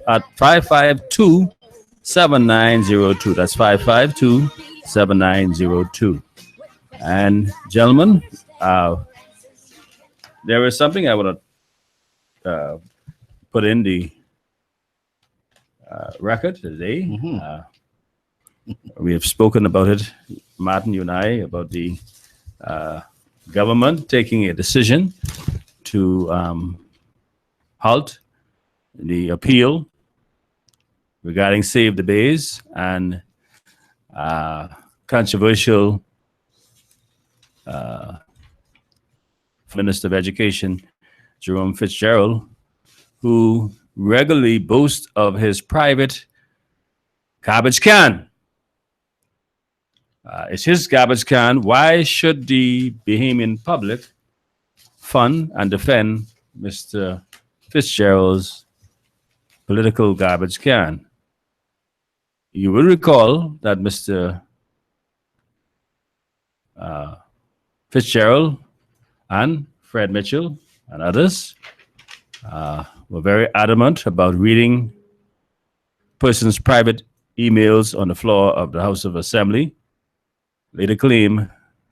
at 552-7902. That's 552-7902. And gentlemen, there is something I want to put in the record today. We have spoken about it, Martin, you and I, about the government taking a decision to halt the appeal regarding Save the Bays and controversial Minister of Education, Jerome Fitzgerald, who regularly boasts of his private garbage can. It's his garbage can. Why should the Bahamian public fund and defend Mr. Fitzgerald's political garbage can? You will recall that Mr. Fitzgerald and Fred Mitchell and others were very adamant about reading persons' private emails on the floor of the House of Assembly. Later claim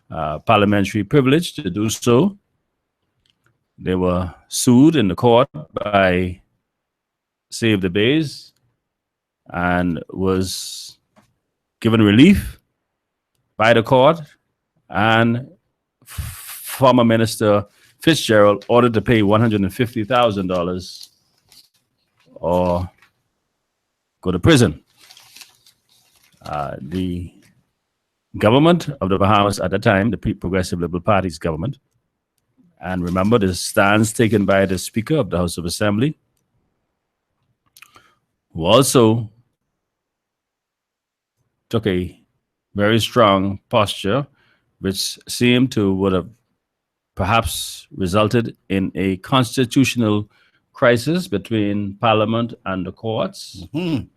parliamentary privilege to do so. They were sued in the court by Save the Bays and was given relief by the court, and former Minister Fitzgerald ordered to pay $150,000 or go to prison. The government of the Bahamas at the time, the Progressive Liberal Party's government, and remember the stance taken by the Speaker of the House of Assembly, who also took a very strong posture, which seemed to would have perhaps resulted in a constitutional crisis between Parliament and the courts. And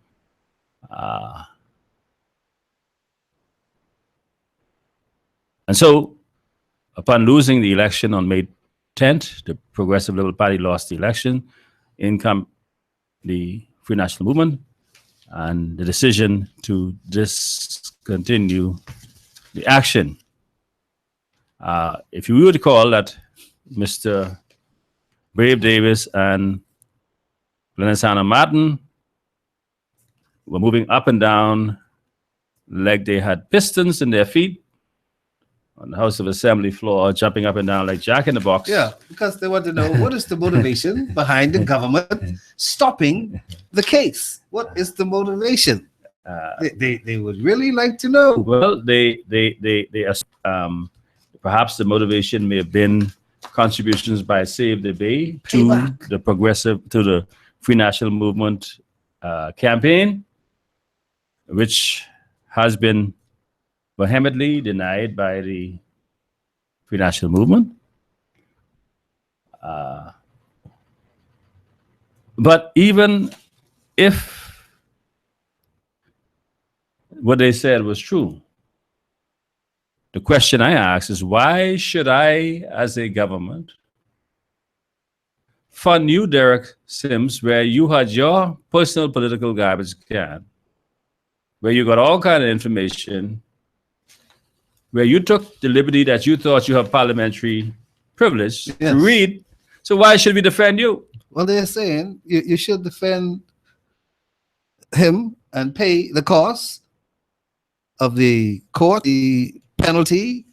so, upon losing the election on May 10th, the Progressive Liberal Party lost the election. In come the Free National Movement and the decision to discontinue the action. If you would recall that Mr. Brave Davis and Lenisana Martin were moving up and down like they had pistons in their feet on the House of Assembly floor, jumping up and down like Jack in the Box. Yeah, because they want to know what is the motivation behind the government stopping the case. What is the motivation? They would really like to know. Well, perhaps the motivation may have been contributions by Save the Bay to the Free National Movement campaign, which has been vehemently denied by the Free National Movement. But even if what they said was true, the question I ask is, why should I, as a government, fund you, Derek Sims, where you had your personal political garbage can, where you got all kind of information, where you took the liberty that you thought you have parliamentary privilege to read. So why should we defend you? Well, they're saying you should defend him and pay the cost of the court, the penalty,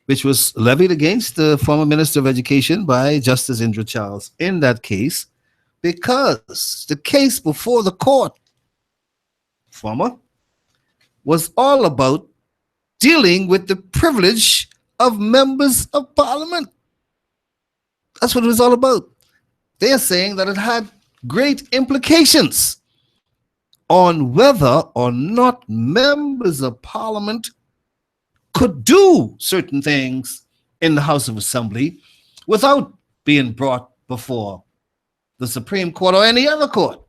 which was levied against the former Minister of Education by Justice Indra Charles in that case, because the case before the court, was all about dealing with the privilege of members of parliament. That's what it was all about. They're saying that it had great implications on whether or not members of parliament could do certain things in the House of Assembly without being brought before the Supreme Court or any other court.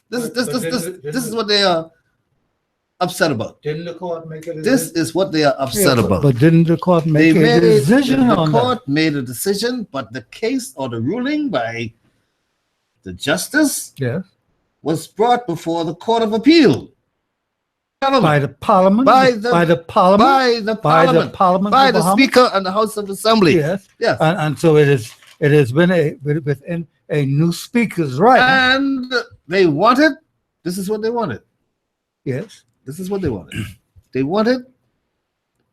This is what they are upset about. Didn't the court make a decision? This is what they are upset about. But didn't the court make a decision on that? The court made a decision, but the case or the ruling by the justice was brought before the Court of Appeal. By the Parliament? By the Parliament. By the Speaker and the House of Assembly. Yes. And so it has been within a new Speaker's right. And they wanted, this is what they wanted. Yes. This is what they wanted. They wanted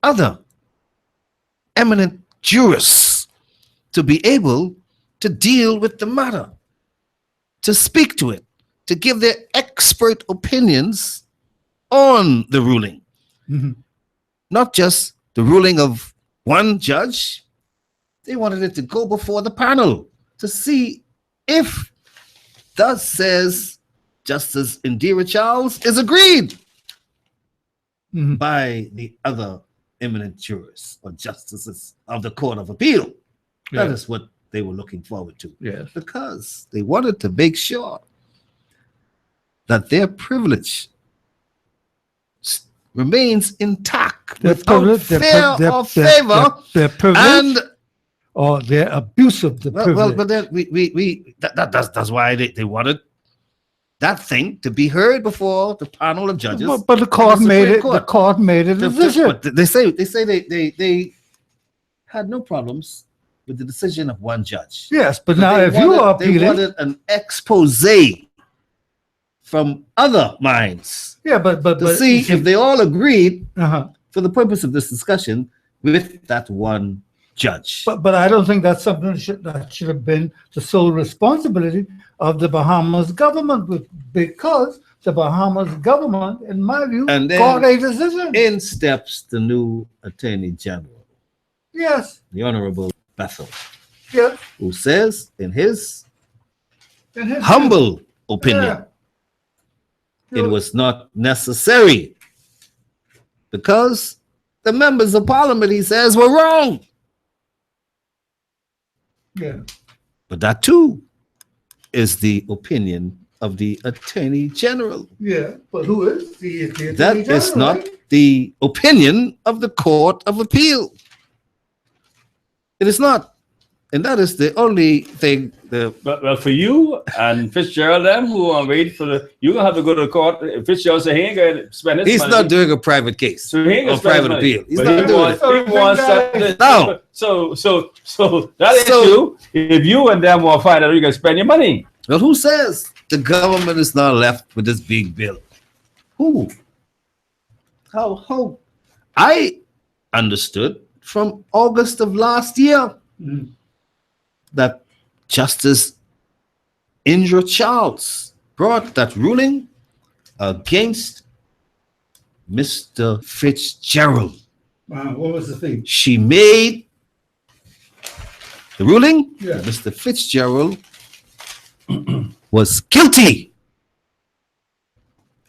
other eminent jurists to be able to deal with the matter, to speak to it, to give their expert opinions on the ruling. Not just the ruling of one judge. They wanted it to go before the panel to see if thus says Justice Indira Charles is agreed by the other eminent jurists or justices of the Court of Appeal. That is what they were looking forward to. Yes. Because they wanted to make sure that their privilege remains intact without fear or favor, their privilege or their abuse of the privilege. Well, but then that's why they wanted that thing to be heard before the panel of judges. But the court made it. The court made a decision. They say they had no problems with the decision of one judge. Yes, but now if you are appealing, they wanted an expose from other minds. Yeah, but to see if they all agreed for the purpose of this discussion with that one judge. But I don't think that's something that should have been the sole responsibility of the Bahamas government, because the Bahamas government, in my view, got a decision. In steps the new Attorney General. Yes. The Honorable Bethel. Yes. Who says in his humble opinion, it was not necessary because the members of parliament, he says, were wrong. Yeah. But that too is the opinion of the Attorney General. Yeah, but who is the Attorney General? That is not the opinion of the Court of Appeal. It is not. And that is the only thing. Well, for you and Fitzgerald, them who are waiting for you're gonna have to go to the court. Fitzgerald said he ain't gonna spend his money. He's not doing a private case. So he ain't gonna or private appeal. He's not doing it. He wants that. No. So that issue. If you and them want to find out, you're gonna spend your money. Well, who says the government is not left with this big bill? Who? How? I understood from August of last year that Justice Indra Charles brought that ruling against Mr. Fitzgerald. What was the thing? She made the ruling that Mr. Fitzgerald was guilty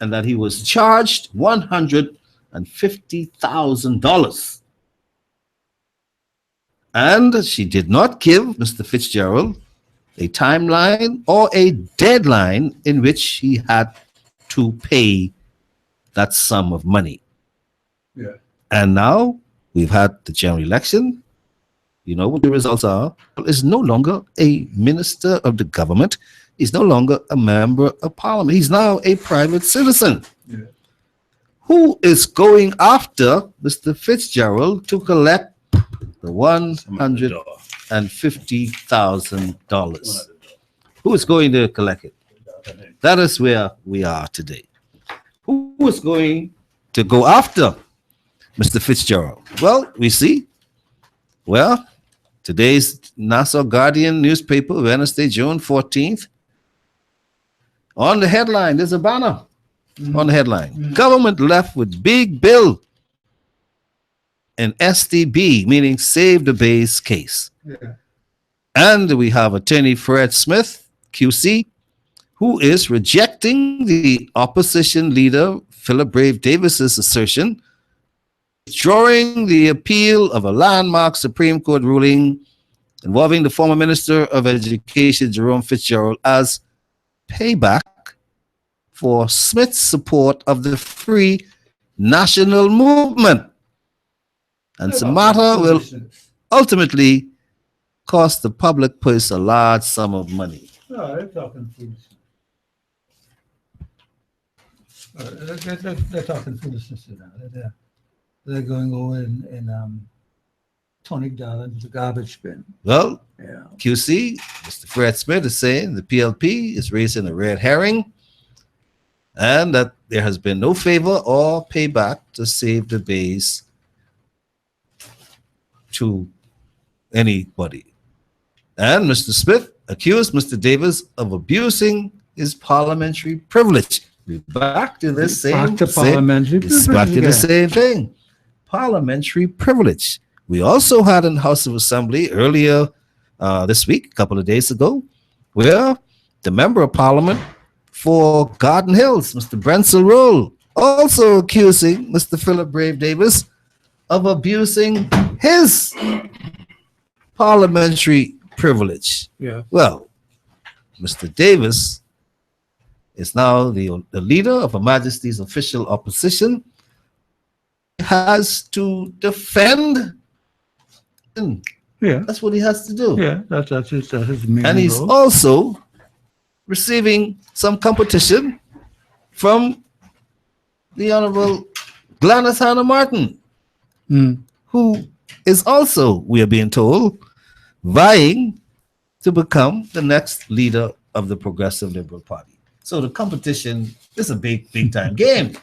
and that he was charged $150,000. And she did not give Mr. Fitzgerald a timeline or a deadline in which he had to pay that sum of money. Yeah. And now we've had the general election. You know what the results are. Is no longer a minister of the government. He's no longer a member of parliament. He's now a private citizen. Yeah. Who is going after Mr. Fitzgerald to collect the $150,000? Who is going to collect it? That is where we are today. Who is going to go after Mr. Fitzgerald? Well, we see. Well, today's Nassau Guardian newspaper, Wednesday, June 14th. On the headline, there's a banner on the headline. Government left with big bill in STB, meaning Save the Base case. Yeah. And we have Attorney Fred Smith, QC, who is rejecting the opposition leader, Philip Brave Davis's assertion, withdrawing the appeal of a landmark Supreme Court ruling involving the former Minister of Education, Jerome Fitzgerald, as payback for Smith's support of the Free National Movement. And the matter will ultimately cost the public purse a large sum of money. No, they're talking foolishness. They're talking foolishness now. They're going over and toning down into the garbage bin. Well, Yeah. QC, Mr. Fred Smith is saying the PLP is raising a red herring and that there has been no favor or payback to Save the Base to anybody. And Mr. Smith accused Mr. Davis of abusing his parliamentary privilege. We're back to this same parliamentary it's back to the again. same thing. Parliamentary privilege. We also had in the House of Assembly earlier this week, a couple of days ago, where the member of parliament for Garden Hills, Mr. Brensel Roll, also accusing Mr. Philip Brave Davis of abusing his parliamentary privilege. Yeah. Well, Mr. Davis is now the leader of Her Majesty's official opposition. He has to defend. Yeah. That's what he has to do. Yeah. That's his main And he's role. also receiving some competition from the Honorable Gladys Hannah Martin, who is also, we are being told, vying to become the next leader of the Progressive Liberal Party. So the competition is a big time game.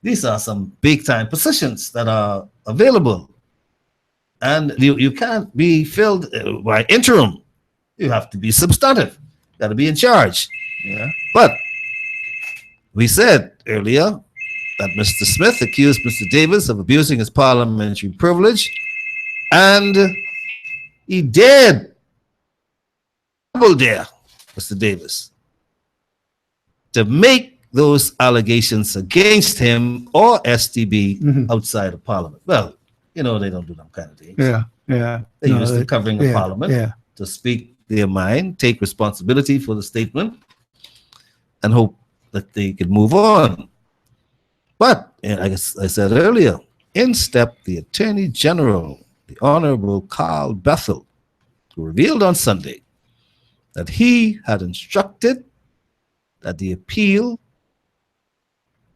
These are some big time positions that are available. And you can't be filled by interim. You have to be substantive. Got to be in charge. Yeah. But we said earlier that Mr. Smith accused Mr. Davis of abusing his parliamentary privilege, and he did double dare Mr. Davis to make those allegations against him or STB outside of Parliament. Well, you know, they don't do them kind of things. Yeah. Yeah. They use the covering of yeah, Parliament Yeah. to speak their mind, take responsibility for the statement, and hope that they can move on. But, like I said earlier, in stepped the Attorney General, the Honorable Carl Bethel, who revealed on Sunday that he had instructed that the appeal,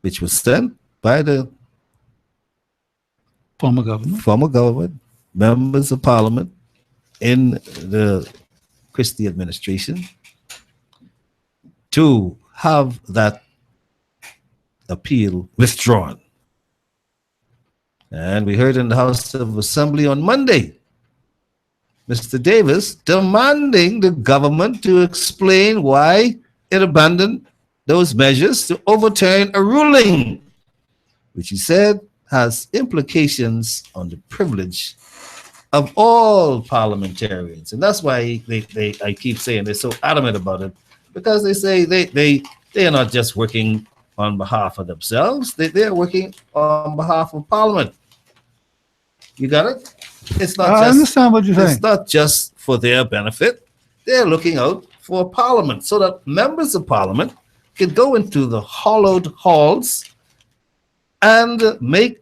which was sent by the Former government, members of Parliament in the Christie administration, to have that appeal withdrawn. And we heard in the House of Assembly on Monday, Mr. Davis demanding the government to explain why it abandoned those measures to overturn a ruling, which he said has implications on the privilege of all parliamentarians. And that's why I keep saying they're so adamant about it, because they say they are not just working on behalf of themselves, they're working on behalf of Parliament. You got it? It's not I understand what you're saying. It's not just for their benefit. They're looking out for Parliament so that members of Parliament can go into the hollowed halls and make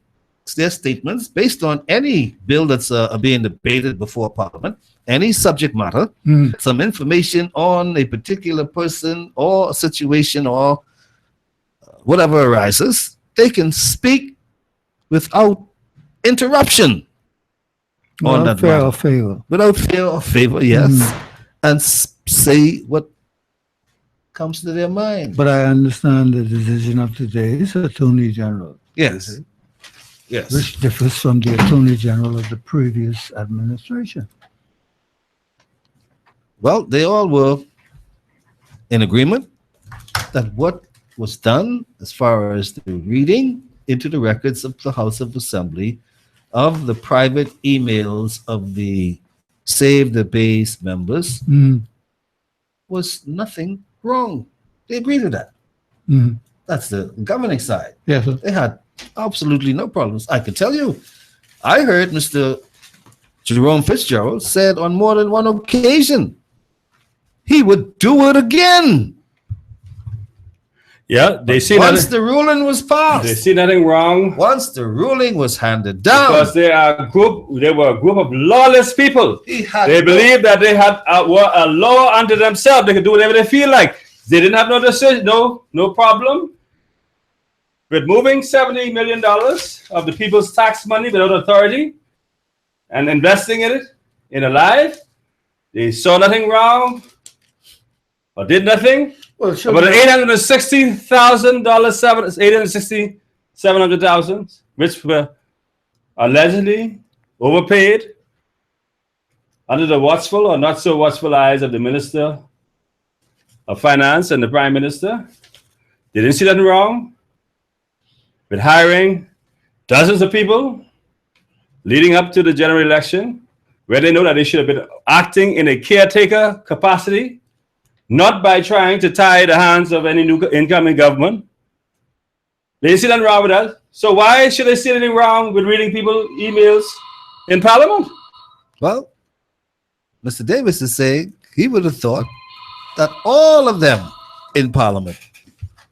their statements based on any bill that's being debated before Parliament, any subject matter, some information on a particular person or a situation or whatever arises. They can speak without interruption on Without that fear matter. or favor. Without fear or favor, yes, and say what comes to their mind. But I understand the decision of today's Attorney General, Yes, yes. which differs from the Attorney General of the previous administration. Well, they all were in agreement that what was done as far as the reading into the records of the House of Assembly of the private emails of the Save the Base members was nothing wrong. They agreed to that. That's the governing side. Yes, sir. They had absolutely no problems. I can tell you, I heard Mr. Jerome Fitzgerald said on more than one occasion he would do it again. Yeah, they see Once nothing, the ruling was passed, they see nothing wrong once the ruling was handed down, because they were a group of lawless people. he had They believed that they had a law unto themselves. They could do whatever they feel like. They didn't have no decision, no problem with moving $70 million of the people's tax money without authority and investing in it in a life. They saw nothing wrong or did nothing. Well, sure. About $700,000, which were allegedly overpaid under the watchful or not so watchful eyes of the Minister of Finance and the Prime Minister. They didn't see nothing wrong with hiring dozens of people leading up to the general election, where they know that they should have been acting in a caretaker capacity, not by trying to tie the hands of any new incoming government. They didn't see nothing wrong with that. So why should they see anything wrong with reading people emails in Parliament? Well, Mr. Davis is saying he would have thought that all of them in Parliament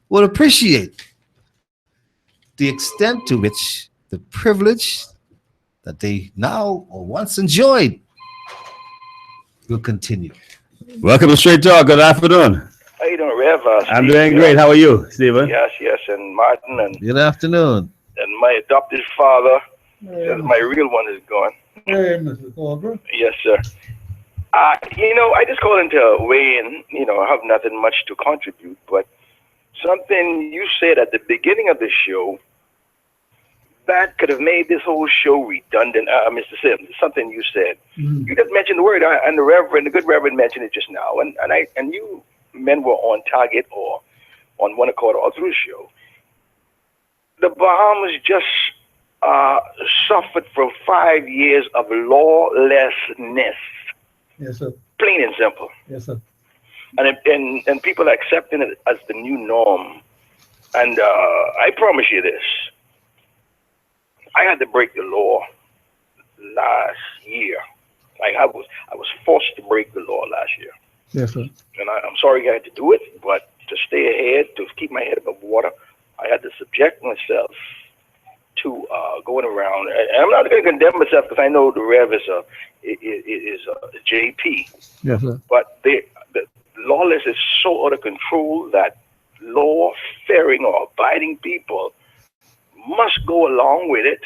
would appreciate the extent to which the privilege that they now or once enjoyed will continue. Welcome to Straight Talk. Good afternoon. How you doing, Rev? I'm doing great. How are you, Stephen? Yes, and Martin Good afternoon. and my adopted father. My real one is gone. Hey, Mr. Cobra. Yes, sir. I just called in to weigh in. I have nothing much to contribute, but something you said at the beginning of the show that could have made this whole show redundant, Mr. Sims. Something you said. You just mentioned the word, and the good Reverend mentioned it just now, and you men were on target or on one accord all through the show. The Bahamas just suffered from 5 years of lawlessness. Yes, sir. Plain and simple. Yes, sir. And people are accepting it as the new norm. And I promise you this. I had to break the law last year. I was forced to break the law last year. Yes, sir. And I'm sorry I had to do it, but to stay ahead, to keep my head above water, I had to subject myself to going around. And I'm not going to condemn myself because I know the Rev is a JP. Yes, sir. But the lawless is so out of control that law-fearing or abiding people must go along with it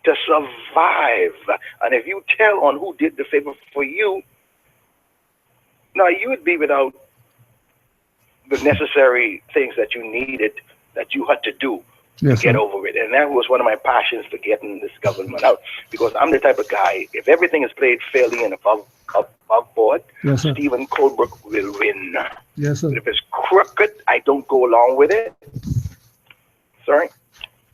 to survive. And if you tell on who did the favor for you, now you would be without the necessary things that you needed, that you had to do to get over it. And that was one of my passions for getting this government out, because I'm the type of guy, if everything is played fairly and above board, Yes, sir. Stephen Colbrook will win. Yes, sir. But if it's crooked, I don't go along with it. Sorry?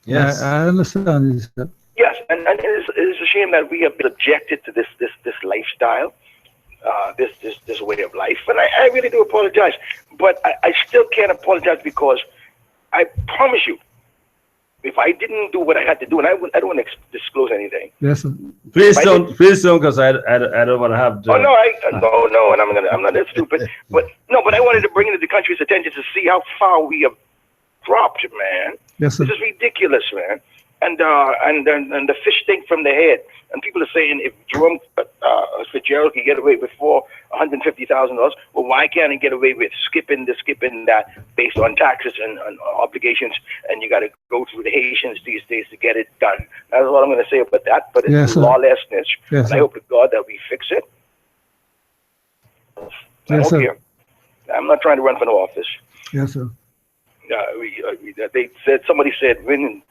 Yes. I understand you, sir. Yes, and it's a shame that we have been subjected to this lifestyle, this way of life. And I really do apologize. But I still can't apologize, because I promise you, if I didn't do what I had to do, and I don't want to disclose anything. Yes, sir. Please don't, because I don't want to have. Oh no, no, and I'm not that stupid. But I wanted to bring it to the country's attention to see how far we have dropped, man. Yes, sir. This is ridiculous, man. And the fish stink from the head. And people are saying if Jerome Fitzgerald can get away with $150,000, well, why can't he get away with skipping that based on taxes and obligations? And you got to go through the Haitians these days to get it done. That's all I'm going to say about that. But it's Yes, lawlessness, Yes, and I sir. hope to God that we fix it. I Yes, hope sir. here. I'm not trying to run for no office. Yes, sir. Somebody said, when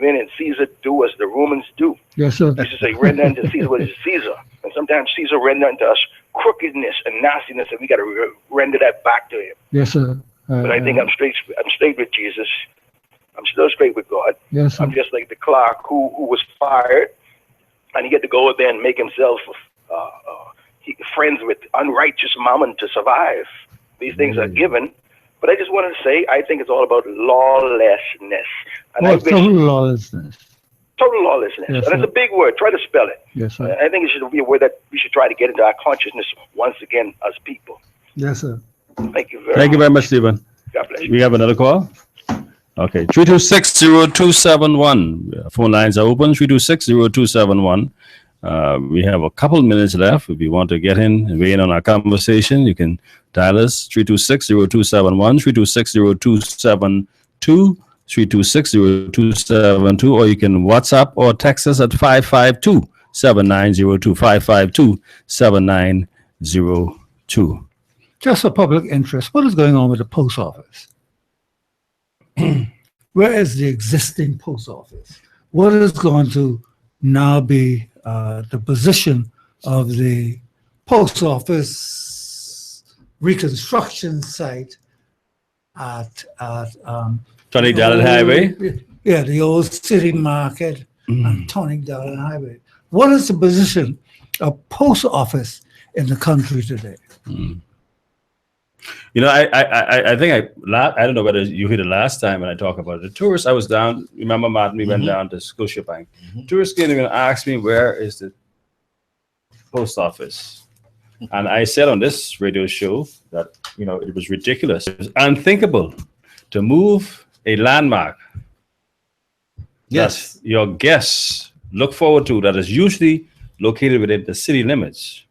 and Caesar do as the Romans do. Yes, sir. They used to say, render unto Caesar what is Caesar. And sometimes Caesar render unto us crookedness and nastiness, and we got to render that back to him. Yes, sir. But I think I'm straight with Jesus. I'm still straight with God. Yes, sir. I'm just like the clerk who was fired, and he had to go out there and make himself friends with unrighteous mammon to survive. These things are given. But I just wanted to say, I think it's all about lawlessness. And I wish, total lawlessness. total lawlessness. Yes, And sir. it's a big word. Try to spell it. Yes, sir. I think it should be a word that we should try to get into our consciousness once again as people. Yes, sir. Thank you very Thank you much. very much, Stephen. God bless you. We have another call. Okay, 3260271. Phone lines are open. 3260271. We have a couple minutes left. If you want to get in and weigh in on our conversation, you can dial us 3260271, 3260272, 3260272, or you can WhatsApp or text us at 552-7902, 552-7902. Just for public interest, what is going on with the post office? Where is the existing post office? What is going to now be the position of the post office reconstruction site at Tony Dallas Highway. Yeah, the old city market and Tony Dallas Highway. What is the position of post office in the country today? You know, I think I don't know whether you heard it last time when I talked about it. The tourists, I was down, remember, Martin, we went down to Scotiabank. Tourists came and asked me, where is the post office? And I said on this radio show that, you know, it was ridiculous. It was unthinkable to move a landmark Yes. that your guests look forward to, that is usually located within the city limits,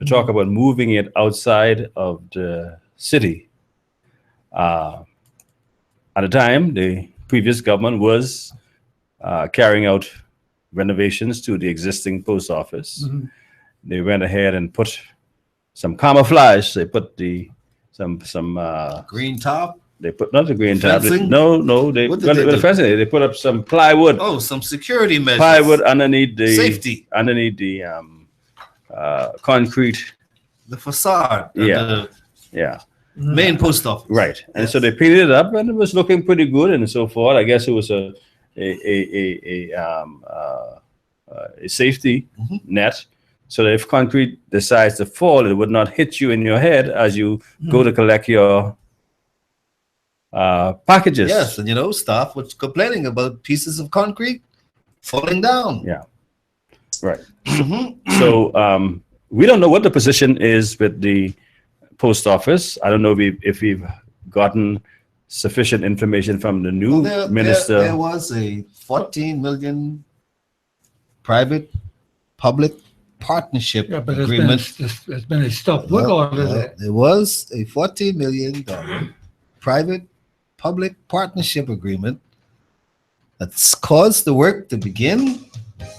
to talk about moving it outside of the city. At the time, the previous government was carrying out renovations to the existing post office. They went ahead and put some camouflage. They put some Green top. They put not the green tab. Fencing? No. They What did they do? fencing. They put up some plywood. Oh, some security measures. Plywood underneath the Safety. Underneath the concrete. The facade. of Yeah. the Yeah. main post office. Right. And Yes. so they painted it up, and it was looking pretty good and so forth. I guess it was a safety net, so that if concrete decides to fall, it would not hit you in your head as you go to collect your packages. Yes, and you know, staff was complaining about pieces of concrete falling down. Yeah. Right. So we don't know what the position is with the post office. I don't know if we've gotten sufficient information from the new minister. There was a 14 million private public partnership Yeah, but agreement. there's been a stop work order there. There was a $14 million private public partnership agreement that's caused the work to begin.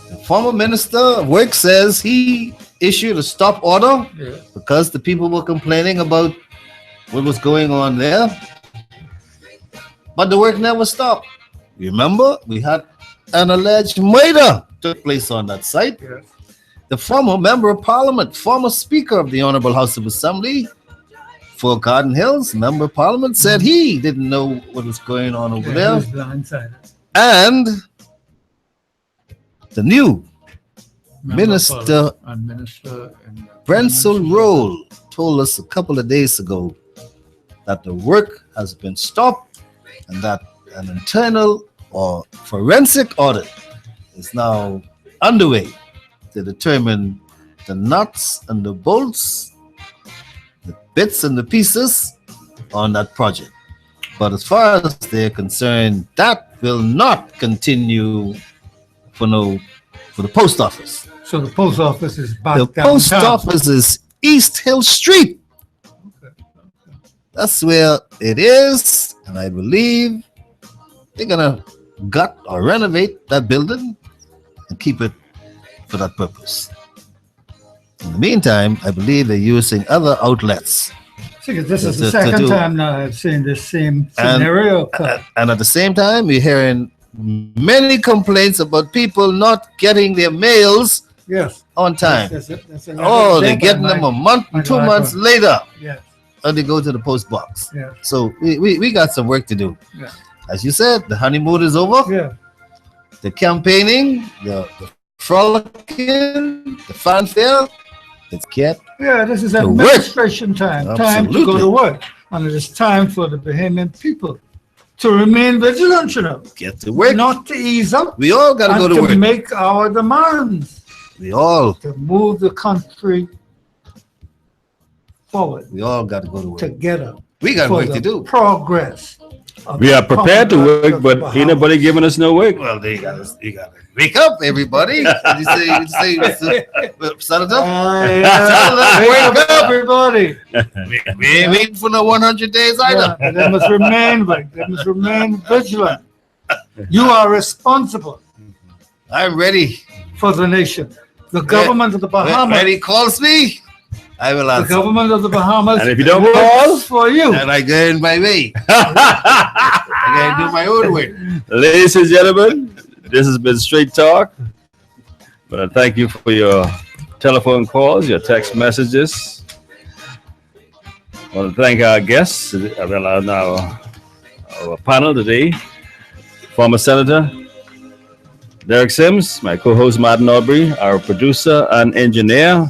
The former minister of work says he issued a stop order Yeah. because the people were complaining about what was going on there. But the work never stopped. Remember, we had an alleged murder took place on that site. Yeah. The former member of parliament, former speaker of the Honorable House of Assembly for Garden Hills, member of parliament, said he didn't know what was going on over Yeah, he there. was blindsided. And the new Member of Minister Parliament and Minister and Brensel Roll told us a couple of days ago that the work has been stopped and that an internal or forensic audit is now underway to determine the nuts and the bolts, the bits and the pieces on that project. But as far as they're concerned, that will not continue for the post office. So the post office is back The downtown. post office is East Hill Street. That's where it is, and I believe they're gonna gut or renovate that building and keep it for that purpose. In the meantime, I believe they're using other outlets. See, this is to- the to second do- time now I've seen this same And- scenario. And at the same time, we're hearing many complaints about people not getting their mails Yes. on time. That's another Oh, they're example. getting them a month I and 2 know, I months know. later, Yes. and they go to the post box. Yeah. So we got some work to do. Yeah. As you said, the honeymoon is over. Yeah. The campaigning, the frolicking, the fanfare, let's get Yeah, this is to work. administration time. Time to go Absolutely. to work. And it is time for the Bahamian people to remain vigilant, you know. Get to work. Not to ease up. We all got to and go to to work. make our demands. We all To move the country forward got to go to work. together. We got for work the to do. Progress. of We the are prepared to Commonwealth work, of but Bahamas. ain't nobody giving us no work. Well, you got to wake up, everybody. What do you say, Senator? Wake up, everybody. We ain't waiting for no 100 days either. Yeah, they must remain vigilant. You are responsible I'm ready. for the nation. The government of the Bahamas. When he calls me, I will The answer. government of the Bahamas. And if you don't works call, for you. And I go in my way. I gotta do my own way. ladies and gentlemen, this has been Straight Talk. But I thank you for your telephone calls, your text messages. I want to thank our guests, our panel today. Former Senator Derek Sims, my co-host Martin Aubrey, our producer and engineer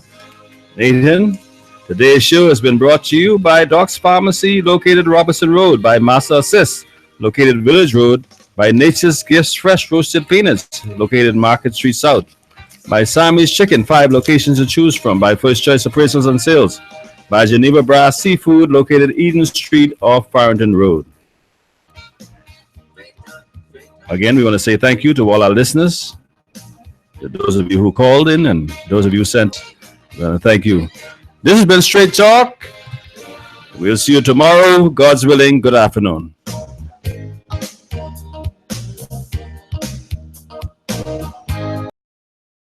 Nathan. Today's show has been brought to you by Doc's Pharmacy, located Robertson Road, by Master Assist, located Village Road, by Nature's Gifts Fresh Roasted Peanuts, located Market Street South, by Sammy's Chicken, 5 locations to choose from, by First Choice Appraisals and Sales, by Geneva Brass Seafood, located Eden Street off Farrington Road. Again, we want to say thank you to all our listeners, to those of you who called in and those of you who sent. We want to thank you. This has been Straight Talk. We'll see you tomorrow. God's willing. Good afternoon.